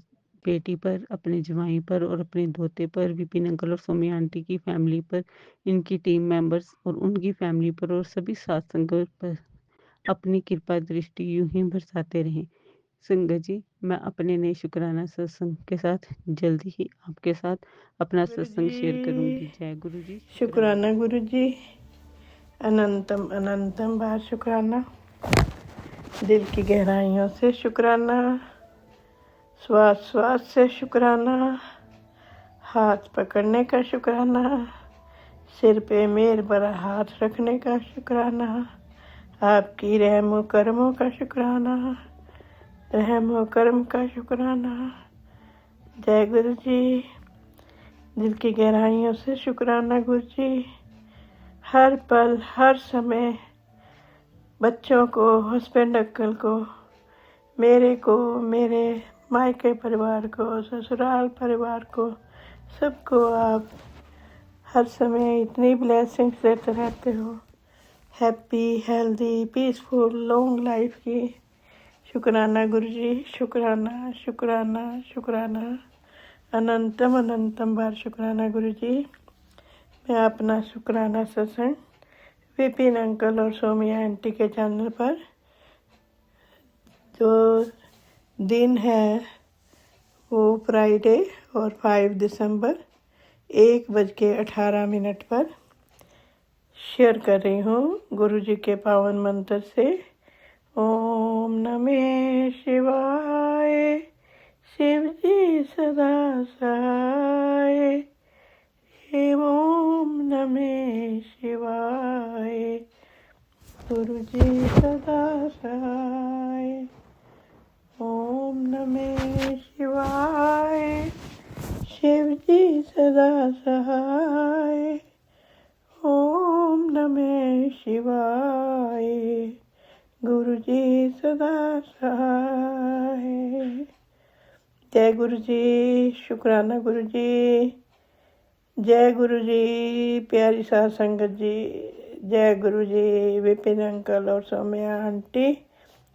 बेटी पर, अपने जवाई पर और अपने दोते पर, विपिन अंकल और सौम्या आंटी की फैमिली पर, इनकी टीम मेंबर्स और उनकी फैमिली पर और सभी सत्संगों पर अपनी कृपा दृष्टि यूं ही बरसाते रहें। संगत जी, मैं अपने नए शुक्राना सत्संग के साथ जल्दी ही आपके साथ अपना गुरु सत्संग शेयर करूंगी। जी, जय गुरु जी, शुक्राना। शुक्राना गुरु जी, अनंतम अनंतम बार शुक्राना, दिल की गहराइयों से शुक्राना, श्वास श्वास से शुक्राना, हाथ पकड़ने का शुक्राना, सिर पे मेर भरा हाथ रखने का शुक्राना, आपकी रहमो करमों का शुक्राना, रहमो करम का शुक्राना। जय गुरु जी, दिल की गहराइयों से शुक्राना गुरु जी। हर पल हर समय बच्चों को, हस्बैंड अंकल को, मेरे मायके परिवार को, ससुराल परिवार को, सबको आप हर समय इतनी ब्लेसिंग्स देते रहते हो। Happy, healthy, peaceful, long life की शुक्राना गुरु जी, शुक्राना शुक्राना शुक्राना, अनंतम अनंतम बार शुक्राना गुरु जी। मैं अपना शुक्राना सत्संग विपिन अंकल और सौम्या आंटी के चैनल पर जो दिन है वो फ्राइडे और 5 दिसंबर 1:18 पर शेयर कर रही हूँ गुरु जी के पावन मंत्र से। ओम नमः शिवाय, शिव जी सदा सहाय। ओम नमः शिवाय, गुरु जी सदा सहाय। ओम नमः शिवाय, शिव जी सदा सहाय। ओम नमः शिवाय, गुरु जी सदा सहाय। जय गुरु जी, शुक्राना गुरु जी। जय गुरु जी, प्यारी साध संगत जी। जय गुरु जी, विपिन अंकल और सौम्या आंटी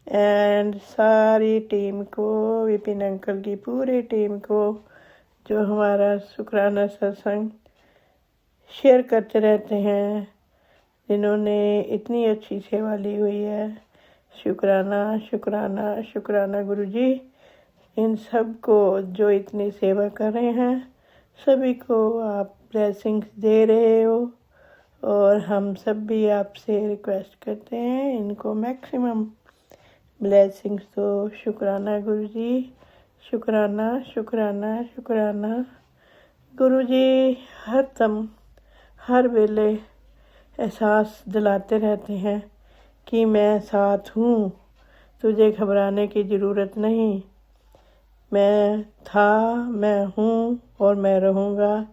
एंड सारी टीम को, विपिन अंकल की पूरी टीम को जो हमारा शुक्राना सत्संग शेयर करते रहते हैं, जिन्होंने इतनी अच्छी सेवा ली हुई है। शुक्राना शुक्राना शुक्राना गुरु जी। इन सब को जो इतनी सेवा कर रहे हैं, सभी को आप ब्लेसिंग्स दे रहे हो और हम सब भी आपसे रिक्वेस्ट करते हैं इनको मैक्सिमम ब्लेसिंग्स दो। शुक्राना गुरु जी, शुक्राना शुक्राना शुक्राना। गुरु जी हर दम हर वेले एहसास दिलाते रहते हैं कि मैं साथ हूँ, तुझे घबराने की ज़रूरत नहीं। मैं था, मैं हूँ और मैं रहूँगा।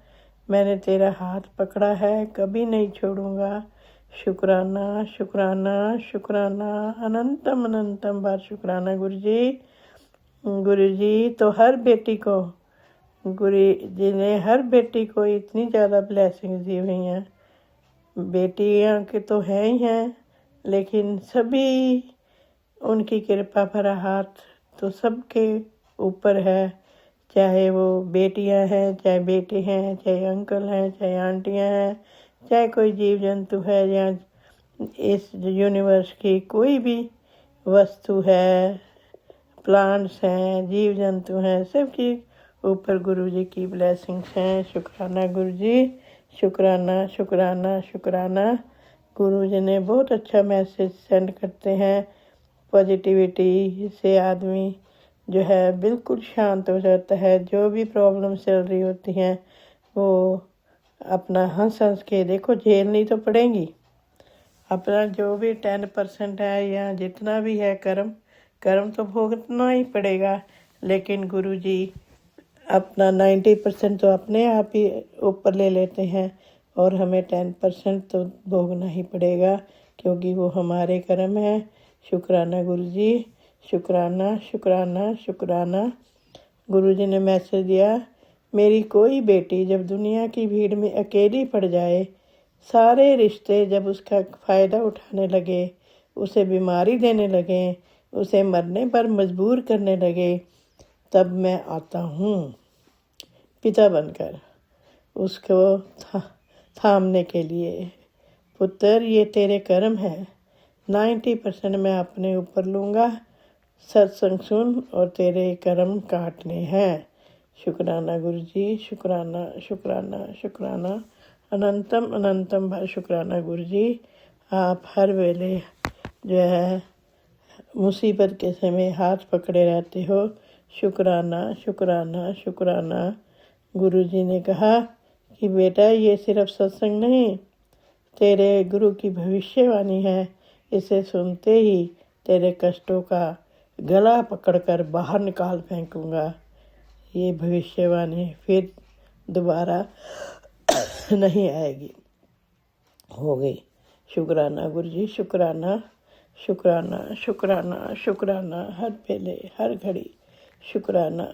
मैंने तेरा हाथ पकड़ा है, कभी नहीं छोड़ूंगा। शुक्राना शुक्राना शुक्राना, अनंतम अनंतम बार शुक्राना गुरु जी। गुरु जी तो हर बेटी को, गुरु जी ने हर बेटी को इतनी ज़्यादा ब्लेसिंग दी हुई हैं। बेटियां के तो हैं ही हैं, लेकिन सभी उनकी कृपा भरा हाथ तो सबके ऊपर है, चाहे वो बेटियां हैं, चाहे बेटे हैं, चाहे अंकल हैं, चाहे आंटियां हैं, चाहे कोई जीव जंतु है या इस यूनिवर्स की कोई भी वस्तु है, प्लांट्स हैं, जीव जंतु हैं, सबके ऊपर गुरु जी की ब्लेसिंग्स हैं। शुक्राना गुरु जी, शुक्राना शुक्राना शुक्राना। गुरु जी ने बहुत अच्छा मैसेज सेंड करते हैं। पॉजिटिविटी से आदमी जो है बिल्कुल शांत हो जाता है। जो भी प्रॉब्लम चल रही होती हैं वो अपना हंस हंस के, देखो झेलनी तो पड़ेंगी। अपना जो भी 10% है या जितना भी है कर्म तो भोगना ही पड़ेगा, लेकिन गुरु जी अपना 90% तो अपने आप ही ऊपर ले लेते हैं और हमें 10% तो भोगना ही पड़ेगा, क्योंकि वो हमारे कर्म है। शुक्राना गुरु जी, शुक्राना शुक्राना शुक्राना। गुरु जी ने मैसेज दिया, मेरी कोई बेटी जब दुनिया की भीड़ में अकेली पड़ जाए, सारे रिश्ते जब उसका फ़ायदा उठाने लगे, उसे बीमारी देने लगे, उसे मरने पर मजबूर करने लगे, तब मैं आता हूँ पिता बनकर उसको थामने के लिए। पुत्र, ये तेरे कर्म है। 90% मैं अपने ऊपर लूँगा। सत्संग सुन और तेरे कर्म काटने हैं। शुक्राना गुरु जी, शुक्राना शुक्राना शुक्राना, अनंतम अनंतम भर शुक्राना गुरु जी। आप हर वेले जो है मुसीबत के समय हाथ पकड़े रहते हो। शुक्राना शुक्राना शुक्राना। गुरु जी ने कहा कि बेटा, ये सिर्फ सत्संग नहीं, तेरे गुरु की भविष्यवाणी है। इसे सुनते ही तेरे कष्टों का गला पकड़कर बाहर निकाल फेंकूंगा। ये भविष्यवाणी फिर दोबारा नहीं आएगी। हो गई। शुक्राना गुरु जी, शुक्राना शुक्राना शुक्राना शुक्राना, हर वेले हर घड़ी शुक्राना।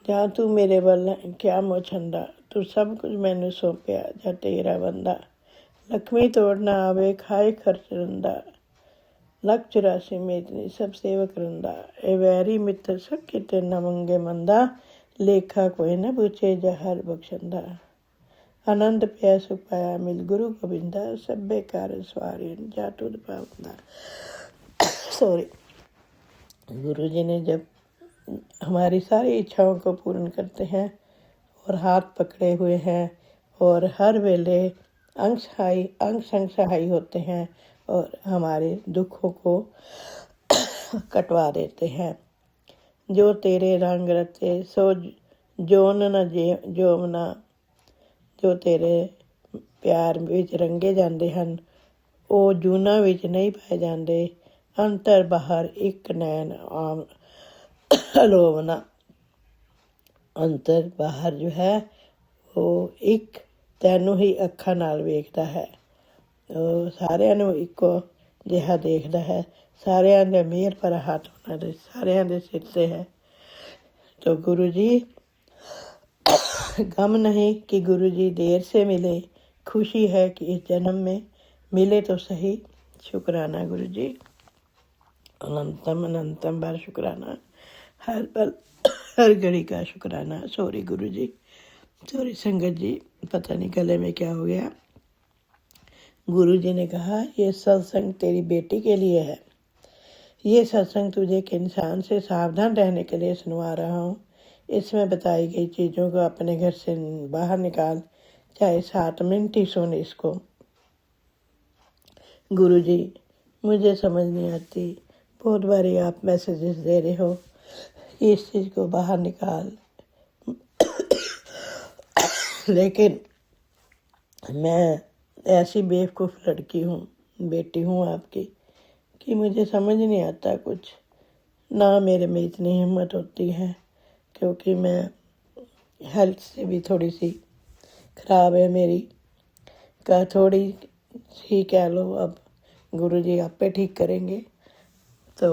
जा तू मेरे वाल क्या मोछंदा, तू सब कुछ मैंने सौंपया, जा तेरा बंदा। लक्ष्मी तोड़ना आवे खाए खर्च रंदा, लख 84 मेदनी सब सेवक रंदा। ए वैरी मित्र सब किते न मंगे मंदा, लेखा कोई न पूछे जहर बख्शंदा। आनंद पाया सुख पाया मिल गुरु गोबिंदा, सब्बे कार सवारी जा तुद पावंदा। सॉरी। गुरु जी ने जब हमारी सारी इच्छाओं को पूर्ण करते हैं और हाथ पकड़े हुए हैं और हर वेले अंग संग सहाय होते हैं और हमारे दुखों को कटवा देते हैं। जो तेरे रंग रते सो जोन न जोमना, जो तेरे प्यार ਵਿੱਚ रंगे ਜਾਂਦੇ ਹਨ ਉਹ ਜੂਨਾਂ ਵਿੱਚ नहीं पाए ਜਾਂਦੇ। अंतर बाहर एक नैन आम अलोवना। अंतर बाहर जो है वो एक ਤੈਨੂੰ ਹੀ ਅੱਖਾਂ ਨਾਲ ਵੇਖਦਾ ਹੈ। ਉਹ ਸਾਰਿਆਂ ਨੂੰ ਇੱਕੋ ਜਿਹਾ ਦੇਖਦਾ ਹੈ। ਸਾਰਿਆਂ ਦੇ ਮਿਹਰ ਭਰਾ ਹੱਥ ਉਹਨਾਂ ਦੇ ਸਾਰਿਆਂ ਦੇ ਸਿਰ 'ਤੇ ਹੈ। तो गुरु जी, गम नहीं कि गुरु जी देर से मिले, खुशी है कि इस जन्म में मिले तो सही। शुक्राना गुरु जी, अनंतम अनंतम बार शुक्राना, हर पल हर घड़ी का शुक्राना। सॉरी गुरु जी, सॉरी संगत जी, पता नहीं गले में क्या हो गया। गुरु जी ने कहा ये सत्संग तेरी बेटी के लिए है। ये सत्संग तुझे एक इंसान से सावधान रहने के लिए सुनवा रहा हूँ। इसमें बताई गई चीज़ों को अपने घर से बाहर निकाल, चाहे 7 मिनट ही सुन इसको। गुरु जी, मुझे समझ नहीं आती, बहुत बारी आप मैसेजेस दे रहे हो इस चीज़ को बाहर निकाल, लेकिन मैं ऐसी बेवकूफ़ लड़की हूँ, बेटी हूँ आपकी, कि मुझे समझ नहीं आता कुछ। ना मेरे में इतनी हिम्मत होती है, क्योंकि मैं हेल्थ से भी थोड़ी सी ख़राब है मेरी, का थोड़ी ही कह लो। अब गुरु जी आप पे ठीक करेंगे। तो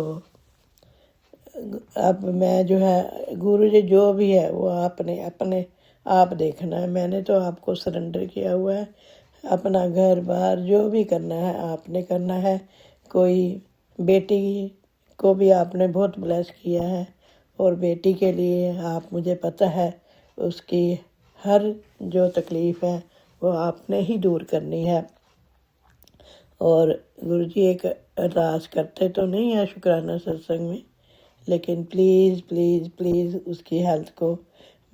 अब मैं जो है, गुरु जी जो भी है वो आपने अपने आप देखना है। मैंने तो आपको सरेंडर किया हुआ है। अपना घर बार जो भी करना है आपने करना है। कोई बेटी को भी आपने बहुत ब्लेस किया है, और बेटी के लिए आप, मुझे पता है उसकी हर जो तकलीफ़ है वो आपने ही दूर करनी है। और गुरुजी एक अरदास करते तो नहीं है शुक्राना सत्संग में, लेकिन प्लीज़ प्लीज़ प्लीज़ उसकी हेल्थ को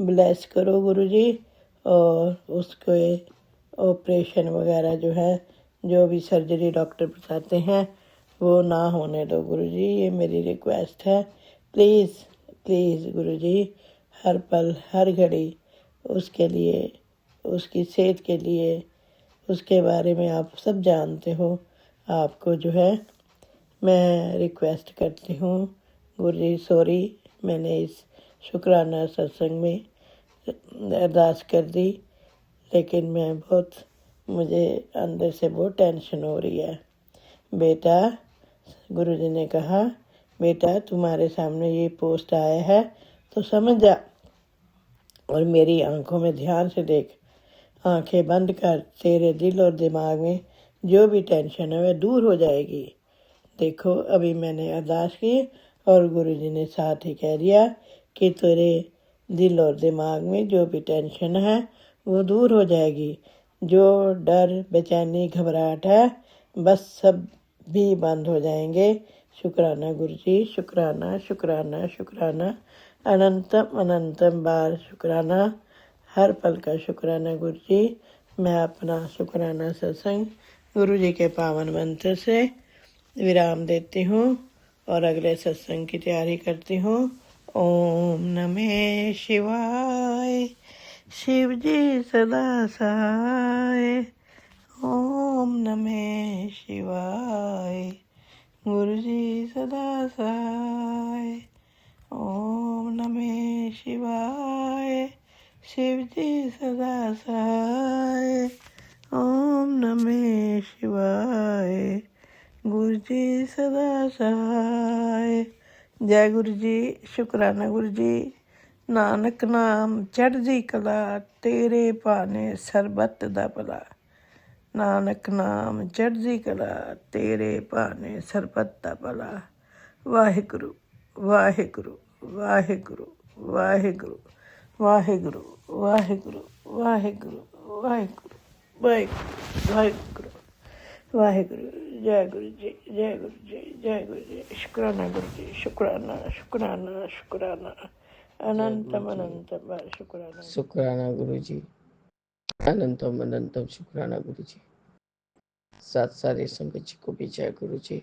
ब्लेस करो गुरुजी, और उसके ऑपरेशन वगैरह जो है, जो भी सर्जरी डॉक्टर बताते हैं वो ना होने दो गुरुजी। ये मेरी रिक्वेस्ट है। प्लीज़ प्लीज़ गुरुजी, हर पल हर घड़ी उसके लिए, उसकी सेहत के लिए, उसके बारे में आप सब जानते हो। आपको जो है मैं रिक्वेस्ट करती हूँ गुरुजी, सॉरी मैंने इस शुक्राना सत्संग में अरदास कर दी, लेकिन मैं बहुत, मुझे अंदर से बहुत टेंशन हो रही है। बेटा, गुरुजी ने कहा बेटा तुम्हारे सामने ये पोस्ट आया है तो समझ जा और मेरी आंखों में ध्यान से देख। आंखें बंद कर, तेरे दिल और दिमाग में जो भी टेंशन है वह दूर हो जाएगी। देखो अभी मैंने अरदास की और गुरुजी ने साथ ही कह दिया कि तेरे दिल और दिमाग में जो भी टेंशन है वो दूर हो जाएगी। जो डर, बेचैनी, घबराहट है बस सब भी बंद हो जाएंगे। शुक्राना गुरुजी, शुक्राना शुक्राना शुक्राना, अनंतम अनंतम बार शुक्राना, हर पल का शुक्राना गुरुजी। मैं अपना शुक्राना सत्संग गुरुजी के पावन मंत्र से विराम देती हूँ और अगले सत्संग की तैयारी करती हूँ। ओम नमः शिवाय। शिव जी सदा सहाय। ओम नमः शिवाय। गुरु जी सदा सहाय। ओम नमः शिवाय। शिव जी सदा सहाय। ओम नमः शिवाय। गुरु जी सदा सहाय। जय गुरु जी। शुक्राना गुरु जी। नानक नाम चढ़दी कला, तेरे भाने सरबत दा भला। नानक नाम चढ़दी कला, तेरे भाने सरबत दा भला। वाहिगुरु वाहिगुरु वाहिगुरु वाहिगुरु वाहिगुरु वाहिगुरु वाहिगुरु वाहिगुरु वाहिगुरु वाहिगुरु वाहिगुरु। जय गुरु जी, जय गुरु जी, जय गुरु जी। शुक्राना गुरु जी, शुक्राना शुक्राना शुक्राना, अनंतम अनंतम बार शुक्राना। शुक्राना गुरु जी, अनंतम अनंतम शुक्राना गुरु जी। साथ सारे संगत जी को भी जय गुरु जी।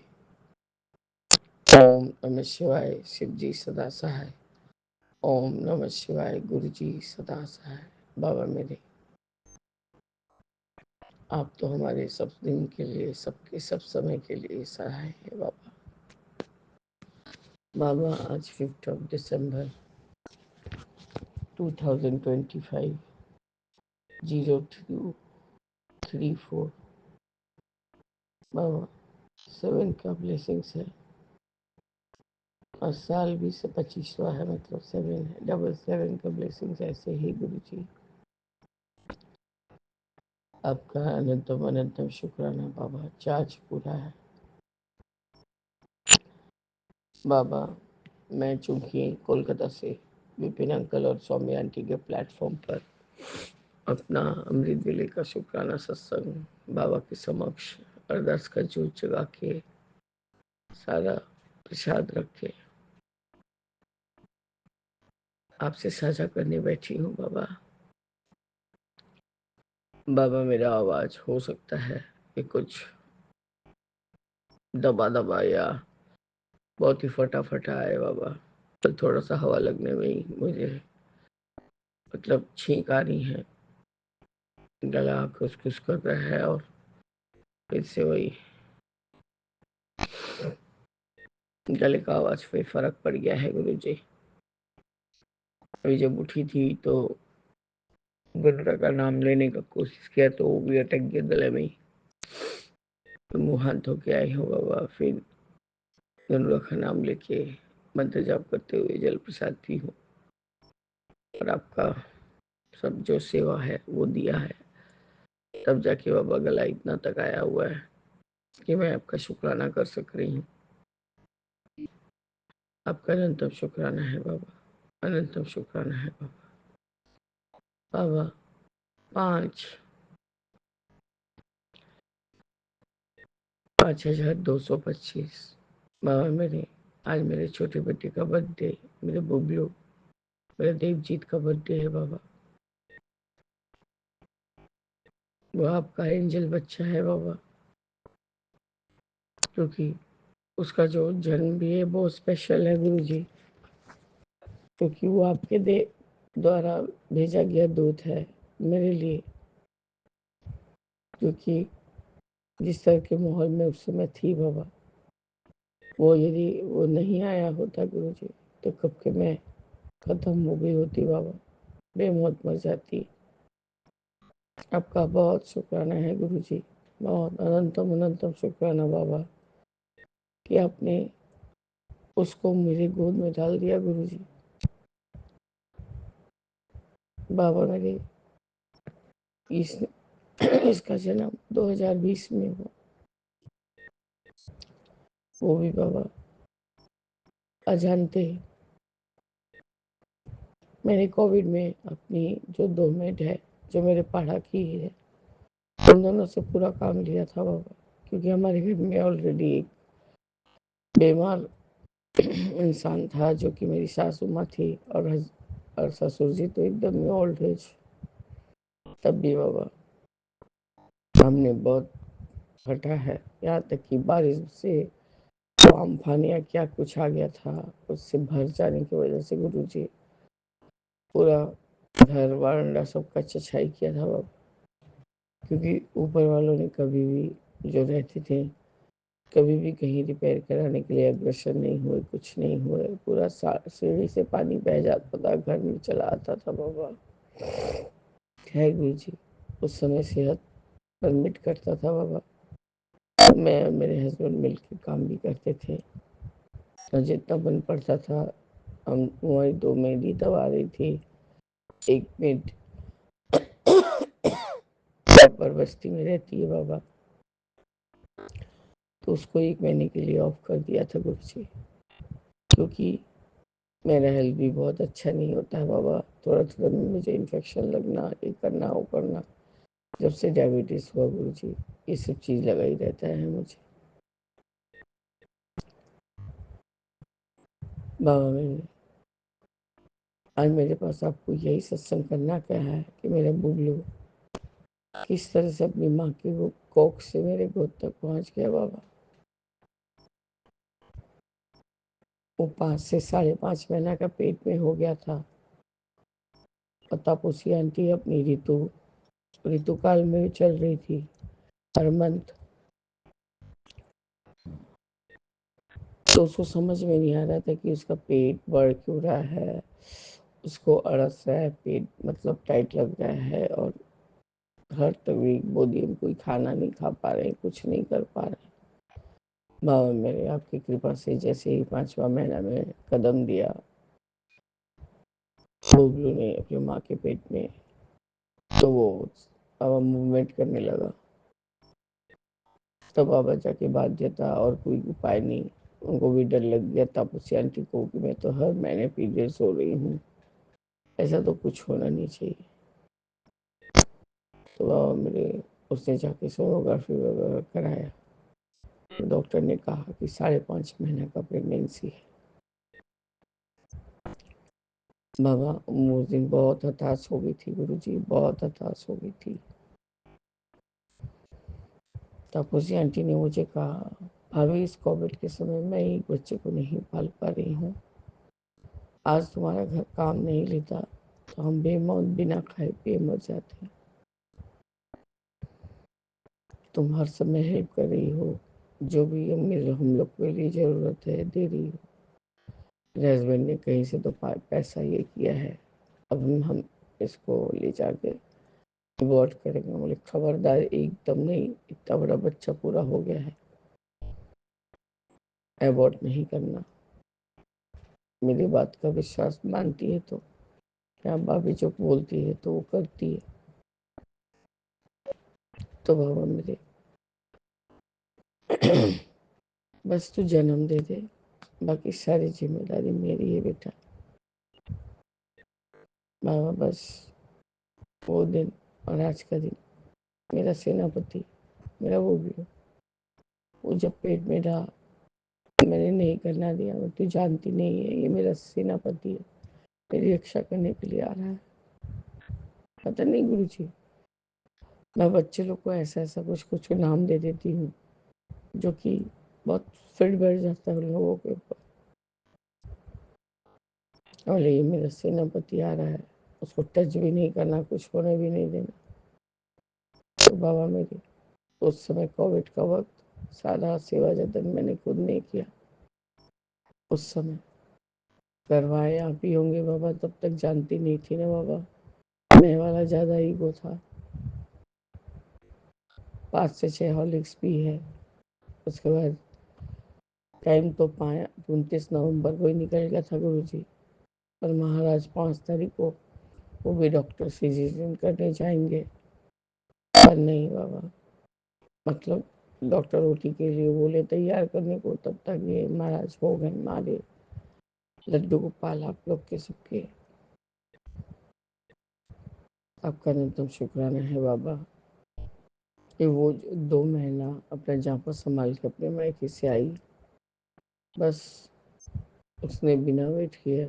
ओम नमः शिवाय। शिव जी सदा सहाय। ओम नमः शिवाय। गुरु जी सदा सहाय। बाबा मेरे, आप तो हमारे सब दिन के लिए, सबके सब समय के लिए सहाय है बाबा। बाबा आज 5 दिसंबर 2025 0234 बाबा 7 का ब्लेसिंग्स है और साल भी से 25वां है, मतलब 7 है, 7 का ब्लेसिंग्स ऐसे ही गुरु जी। आपका अनंतम अनंतम शुक्राना बाबा। चार्ज पूरा है बाबा। मैं चूंकि कोलकाता से विपिन अंकल और स्वामी आंटी के प्लेटफॉर्म पर अपना अमृत वेले का शुक्राना सत्संग बाबा के समक्ष अरदास का जोत जगा के सारा प्रसाद रख के आपसे साझा करने बैठी हूँ बाबा। बाबा मेरा आवाज हो सकता है कि कुछ दबा दबा या बहुत ही फटाफटा आए बाबा, तो थोड़ा सा हवा लगने में ही मुझे मतलब छींक आ रही है, गला खुसखुस कर रहा है और फिर से वही गले का आवाज पे फर्क पड़ गया है गुरु जी। अभी जब उठी थी तो गुरुरा का नाम लेने का कोशिश किया तो वो भी अटक गया गले में ही। तो मुँह हाथ धो के आई हूँ बाबा, फिर गुरुरा का नाम लेके मंत्र जाप करते हुए जल प्रसाद पी हूँ और आपका सब जो सेवा है वो दिया है, तब जाके बाबा गला इतना तक आया हुआ है कि मैं आपका शुक्राना कर सक रही हूँ। आपका अनंतम शुक्राना है बाबा, अनंतम शुक्राना है बाबा। बाबा 5,225 बाबा मेरे, आज मेरे छोटे बेटे का बर्थडे, मेरे बुबलू, मेरे देवजीत का बर्थडे है बाबा। वो आपका एंजल बच्चा है बाबा, क्योंकि उसका जो जन्म भी है बहुत स्पेशल है गुरु जी, क्योंकि वो आपके द्वारा भेजा गया दूत है मेरे लिए, क्योंकि जिस तरह के माहौल में उस समय थी बाबा, वो यदि वो नहीं आया होता गुरु जी तो कब के मैं खत्म हो गई होती बाबा, बेमौत मर जाती। आपका बहुत शुक्राना है गुरु जी, बहुत अनंतम अनंतम शुक्राना बाबा कि आपने उसको मेरी गोद में डाल दिया गुरु जी। बाबा मेरे इस इसका जन्म 2020 में हुआ, वो भी बाबा अजानते। मैंने कोविड में अपनी जो 2 मेट है, जो मेरे पढ़ा की है, उन दोनों से पूरा काम लिया था बाबा, क्योंकि हमारे घर में ऑलरेडी एक बीमार इंसान था, जो कि मेरी सासू माँ थी, और ससुर जी तो एकदम ही ओल्ड एज। तब भी बाबा हमने बहुत हटा है, यहाँ तक कि बारिश से तो अम्फान या क्या कुछ आ गया था, उससे भर जाने की वजह से गुरुजी पूरा घर वरांडा सबका छछाई किया था बाबा, क्योंकि ऊपर वालों ने कभी भी जो रहते थे, कभी भी कहीं रिपेयर कराने के लिए अग्रसर नहीं हुए, कुछ नहीं हुए। पूरा सीढ़ी से पानी बह जाता था, घर में चला आता था बाबा। खैर गुरु जी, उस समय सेहत परमिट करता था बाबा, मैं और मेरे हस्बैंड मिलकर काम भी करते थे, और जितना बन पड़ता था हम वही 2 मेरी दवा रही थी। 1 मिनट पर बस्ती में रहती है बाबा, तो उसको 1 महीने के लिए ऑफ कर दिया था गुरु जी, क्योंकि मेरा हेल्थ भी बहुत अच्छा नहीं होता है बाबा। थोड़ा थोड़ा मुझे इन्फेक्शन लगना, ये करना वो करना। जब से डायबिटीज हुआ गुरु जी, ये सब चीज लगा ही रहता है मुझे बाबा। मैंने आज मेरे पास आपको यही सत्संग करना क्या है कि मेरा बुबलू किस तरह से अपनी माँ की वो कोख से मेरे गोद तक पहुंच गया बाबा। वो 5 से 5.5 महीना का पेट में हो गया था, और तापसी आंटी अपनी ऋतु काल में भी चल रही थी हर मंथ। तो उसको समझ में नहीं आ रहा था कि उसका पेट बढ़ क्यों रहा है, उसको अड़स रहा है, पेट मतलब टाइट लग रहा है, और हर तकलीफ बोली हम कोई खाना नहीं खा पा रहे, कुछ नहीं कर पा रहे। बाबा मेरे आपकी कृपा से जैसे ही 5वां महीना में कदम दिया, बबलू ने अपनी माँ के पेट में, तो वो बाबा मूवमेंट करने लगा। तब बाबा जाके बाध्यता और कोई उपाय नहीं, उनको भी डर लग गया तापसी आंटी को कि मैं तो हर महीने पीरियड्स हो रही हूँ, ऐसा तो कुछ होना नहीं चाहिए। तो बाबा मेरे उसने जाके सोनोग्राफी वगैरह कराया, तो डॉक्टर ने कहा कि 5.5 महीने का प्रेगनेंसी है। बाबा उस दिन बहुत हताश हो गई थी गुरुजी, बहुत हताश हो गई थी। तापसी आंटी ने मुझे कहा, भाभी इस कोविड के समय मैं एक बच्चे को नहीं पाल पा रही हूँ, आज तुम्हारा घर काम नहीं लेता तो हम बेमौत बिना खाए पिए मर जाते हैं। तुम हर समय हेल्प कर रही हो, जो भी हम लोग के लिए जरूरत है दे रही हो। मेरे हस्बैंड ने कहीं से तो पैसा ये किया है, अब हम इसको ले जाके अबॉर्ट करेंगे। बोले खबरदार, एकदम नहीं, इतना बड़ा बच्चा पूरा हो गया है, अबॉर्ट नहीं करना। मेरी बात का विश्वास मानती है तो क्या, भाभी जो बोलती है तो वो करती है। तो बाबा मेरे बस तू जन्म दे दे, बाकी सारी जिम्मेदारी मेरी है बेटा। बाबा बस वो दिन और आज का दिन, मेरा सेनापति, मेरा वो भी, वो जब पेट में रहा मैंने नहीं करना दिया। मैं तू जानती नहीं है, ये मेरा सेनापति है, मेरी रक्षा करने के लिए आ रहा है। पता नहीं गुरु जी, मैं बच्चे लोग को ऐसा ऐसा कुछ कुछ नाम दे देती हूँ, जो कि बहुत फिट बैठ जाता है उन लोगों के ऊपर। और ये मेरा सेनापति आ रहा है, उसको टच भी नहीं करना, कुछ होने भी नहीं देना। तो बाबा मेरे उस समय कोविड का वक्त, सारा सेवा जतन मैंने खुद नहीं किया। उस समय करवाए आप ही होंगे बाबा, तब तक जानती नहीं थी ना बाबा, मैं वाला ज्यादा ईगो था। 5 से 6 हॉर्लिक्स भी है। उसके बाद टाइम तो पाया 29 नवंबर को ही निकल गया था गुरु जी, और महाराज 5 तारीख को वो भी डॉक्टर सिजेरियन करने जाएंगे, पर नहीं बाबा, मतलब डॉक्टर रोटी के लिए बोले तैयार करने को, तब तक ये महाराज हो गए मारे। लड्डू गोपाल आप लोग के सबके आपका न्यूनतम शुक्राना है बाबा कि वो 2 महीना अपना जापा संभाल के अपने मायके से आई, बस उसने बिना वेट किए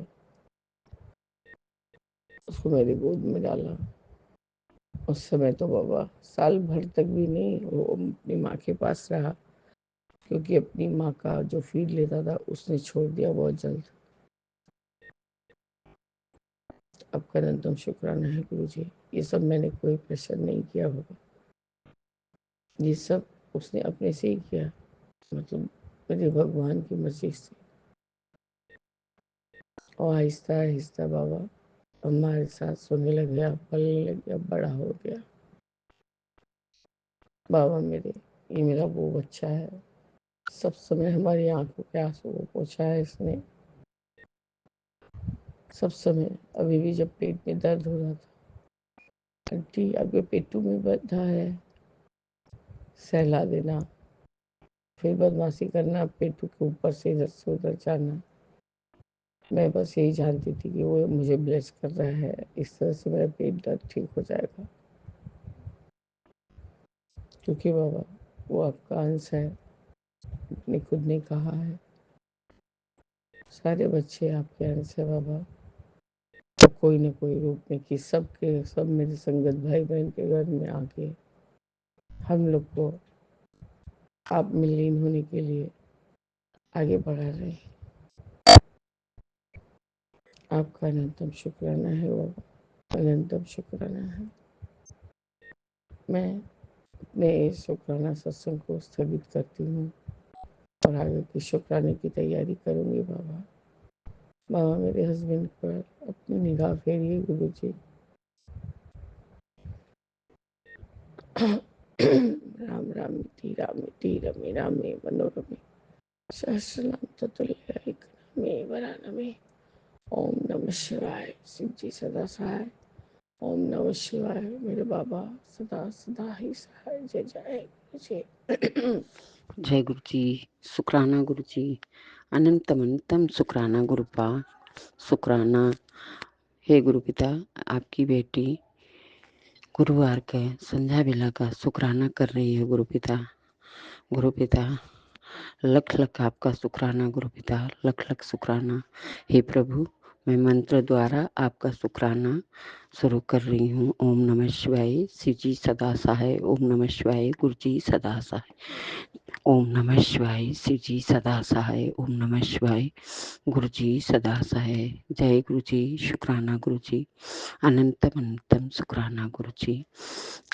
उसको मेरी गोद में डाला। उस समय तो बाबा साल भर तक भी नहीं वो अपनी माँ के पास रहा, क्योंकि अपनी माँ का जो फीड लेता था उसने छोड़ दिया बहुत जल्द। आपका न्यूनतम शुक्राना है गुरु जी। ये सब मैंने कोई प्रेशर नहीं किया होगा, ये सब उसने अपने से ही किया, मतलब मेरे भगवान की मर्जी से। और आहिस्ता आहिस्ता बाबा हमारे साथ सोने लग गया, पलने लग गया, बड़ा हो गया। बाबा मेरे, ये मेरा वो बच्चा है, सब समय हमारी आंखों के आंसू को पोंछा है इसने, सब समय। अभी भी जब पेट में दर्द हो रहा था, आंटी आपके पेटू में बंधा है, सहला देना, फिर बदमाशी करना, पेटू के ऊपर से इधर से उधर जाना। मैं बस यही जानती थी कि वो मुझे ब्लेस कर रहा है, इस तरह से मेरा पेट दर्द ठीक हो जाएगा। क्योंकि बाबा वो आपका अंश है, आपने खुद ने कहा है सारे बच्चे आपके अंश है बाबा। तो कोई न कोई रूप में कि सबके सब मेरे संगत भाई बहन के घर में आके हम लोग को आप में लीन होने के लिए आगे बढ़ा रहे हैं। आपका अनंतम शुक्राना है बाबा, अनंतम शुक्राना है। मैं अपने इस शुक्राना सत्संग को स्थगित करती हूँ और आगे की शुक्राने की तैयारी करूँगी बाबा। बाबा मेरे हस्बैंड पर अपनी निगाह फेरिए गुरु जी। राम राम इति रमे रामे मनोरमे सहस्रनाम ततुल्य में वरानमे। ओम नमः शिवाय। शिव जी सदा सहाय। ओम नमः शिवाय। मेरे बाबा सदा सदा ही सहाय। जय जय गुरु जी। जय गुरु जी। शुक्राना गुरु जी। अनंतम अनंतम शुक्राना गुरुपा। शुक्राना। हे गुरु पिता, आपकी बेटी गुरुवार के संध्या बेला का शुक्राना कर रही है गुरु पिता। गुरु पिता लख लख आपका शुक्राना गुरु पिता, लख लख शुक्राना। हे प्रभु, मैं मंत्र द्वारा आपका शुक्राना शुरू कर रही हूँ। ओम नमः शिवाय। शिव जी सदा सहाय। ओम नमः शिवाय। गुरु जी सदा सहाय। ओम नमः शिवाय। शिव जी सदा सहाय। ओम नमः शिवाय। गुरु जी सदा सहाय। जय गुरु जी। शुक्राना गुरु जी। अनंतम अनंतम शुक्राना गुरु जी।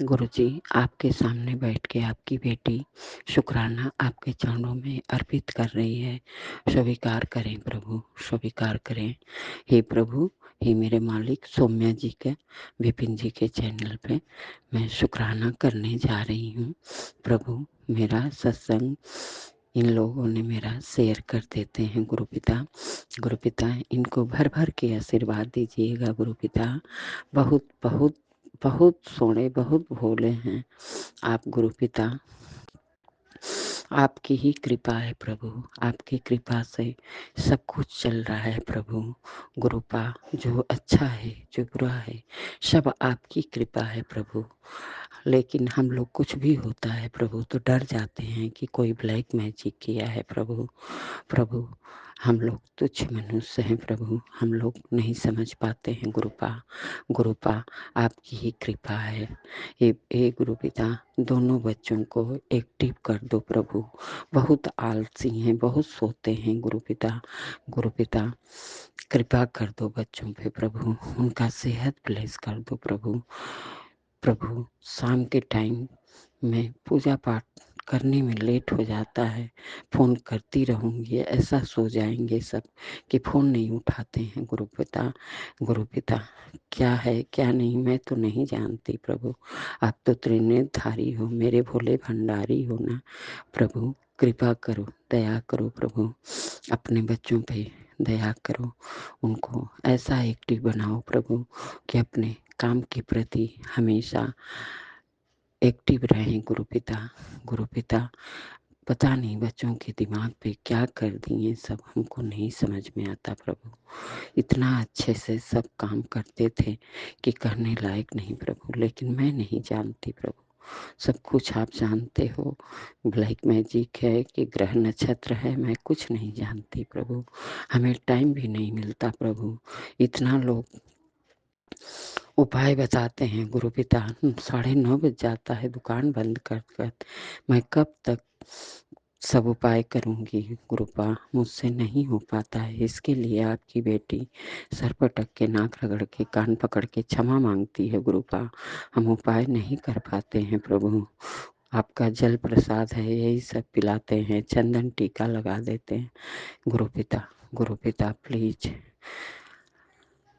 गुरु जी, आपके सामने बैठ के आपकी बेटी शुक्राना आपके चरणों में अर्पित कर रही है। स्वीकार करें प्रभु, स्वीकार करें। हे प्रभु, हे मेरे मालिक, सौम्या जी के, विपिन जी के चैनल पे मैं शुक्राना करने जा रही हूँ। प्रभु, मेरा सत्संग इन लोगों ने मेरा शेयर कर देते हैं गुरु पिता। गुरु पिता, इनको भर भर के आशीर्वाद दीजिएगा गुरु पिता। बहुत बहुत बहुत सोने, बहुत भोले हैं आप गुरु पिता। आपकी ही कृपा है प्रभु, आपकी कृपा से सब कुछ चल रहा है प्रभु। गुरुपा, जो अच्छा है जो बुरा है सब आपकी कृपा है प्रभु। लेकिन हम लोग कुछ भी होता है प्रभु तो डर जाते हैं कि कोई ब्लैक मैजिक किया है प्रभु। प्रभु, हम लोग तुच्छ मनुष्य हैं प्रभु, हम लोग नहीं समझ पाते हैं गुरुपा। गुरुपा, आपकी ही कृपा है। हे गुरु पिता, दोनों बच्चों को एक्टिव कर दो प्रभु। बहुत आलसी हैं, बहुत सोते हैं गुरु पिता। गुरु पिता, कृपा कर दो बच्चों पे प्रभु, उनका सेहत ब्लेस कर दो प्रभु। प्रभु, शाम के टाइम में पूजा पाठ करने में लेट हो जाता है, फ़ोन करती रहूँगी, ऐसा सो जाएंगे सब कि फ़ोन नहीं उठाते हैं गुरु पिता। गुरु पिता, क्या है क्या नहीं मैं तो नहीं जानती प्रभु, आप तो त्रिनेत्रधारी हो, मेरे भोले भंडारी हो ना प्रभु। कृपा करो, दया करो प्रभु, अपने बच्चों पे दया करो, उनको ऐसा एक्टिव बनाओ प्रभु कि अपने काम के प्रति हमेशा एक्टिव रहें। गुरु पिता पता नहीं बच्चों के दिमाग पे क्या कर दिए, सब हमको नहीं समझ में आता प्रभु। इतना अच्छे से सब काम करते थे कि कहने लायक नहीं प्रभु, लेकिन मैं नहीं जानती प्रभु, सब कुछ आप जानते हो। ब्लैक मैजिक है कि ग्रह नक्षत्र है, मैं कुछ नहीं जानती प्रभु। हमें टाइम भी नहीं मिलता प्रभु। इतना लोग उपाय बताते हैं गुरु पिता, 9:30 बज जाता है दुकान बंद कर कर, मैं कब तक सब उपाय करूंगी गुरुपा, मुझसे नहीं हो पाता है। इसके लिए आपकी बेटी सर पटक के, नाक रगड़ के, कान पकड़ के क्षमा मांगती है गुरुपा। हम उपाय नहीं कर पाते हैं प्रभु, आपका जल प्रसाद है यही सब पिलाते हैं, चंदन टीका लगा देते हैं। गुरु पिता प्लीज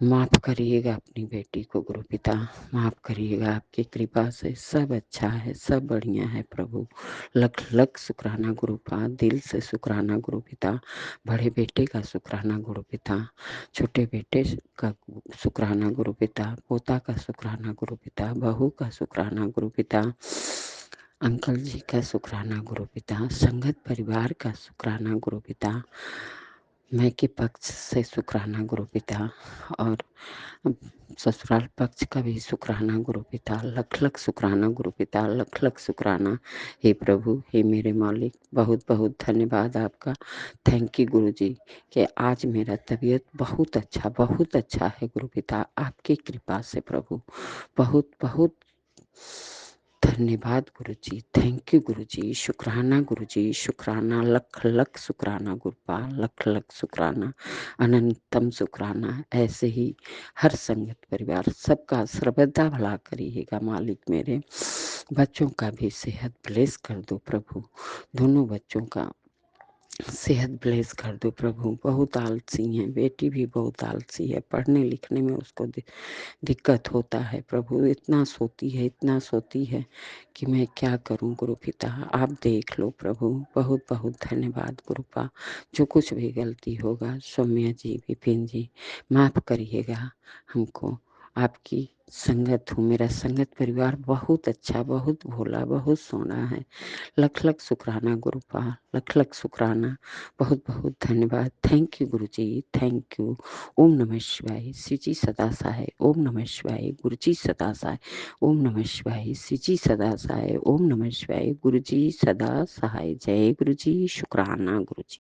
माफ करिएगा अपनी बेटी को गुरु पिता, माफ करिएगा। आपकी कृपा से सब अच्छा है, सब बढ़िया है प्रभु। लख लख शुक्राना गुरुपा, दिल से शुक्राना गुरु पिता। बड़े बेटे का शुक्राना गुरु पिता, छोटे बेटे का शुक्राना गुरु पिता, पोता का शुक्राना गुरु पिता, बहू का शुक्राना गुरु पिता, अंकल जी का शुक्राना गुरु पिता, संगत परिवार का शुक्राना गुरु पिता, मैं के पक्ष से शुक्राना गुरु पिता, और ससुराल पक्ष का भी शुक्राना गुरु पिता। लख लख शुक्राना गुरु पिता, लख लख शुक्राना। हे प्रभु, हे मेरे मालिक, बहुत बहुत धन्यवाद आपका। थैंक यू गुरु जी कि आज मेरा तबीयत बहुत अच्छा है गुरु पिता, आपकी कृपा से प्रभु। बहुत बहुत धन्यवाद गुरु जी, थैंक यू गुरु जी, शुक्राना गुरु जी, शुक्राना, लख लख शुक्राना गुरुपा, लख लख शुक्राना, अनंतम शुक्राना। ऐसे ही हर संगत परिवार सबका सर्वदा भला करिएगा मालिक मेरे। बच्चों का भी सेहत ब्लेस कर दो प्रभु, दोनों बच्चों का सेहत ब्लेस कर दो प्रभु। बहुत आलसी है, बेटी भी बहुत आलसी है, पढ़ने लिखने में उसको दिक्कत होता है प्रभु। इतना सोती है कि मैं क्या करूं गुरु पिता, आप देख लो प्रभु। बहुत बहुत धन्यवाद गुरुपा। जो कुछ भी गलती होगा सौम्या जी, विपिन जी, माफ करिएगा हमको। आपकी संगत हूँ, मेरा संगत परिवार बहुत अच्छा, बहुत भोला, बहुत सोना है। लख लख शुक्राना गुरुपा, लख लख शुक्राना। बहुत बहुत धन्यवाद। Thank you Guru ji, thank you. ओम नमः शिवाय, श्री जी सदा सहाय। ओम नमः शिवाय, गुरु जी सदा सहाय। ओम नमः शिवाय, श्री जी सदा सहाय। ओम नमः शिवाय, गुरु जी सदा सहाय। जय गुरु जी, शुक्राना गुरु जी।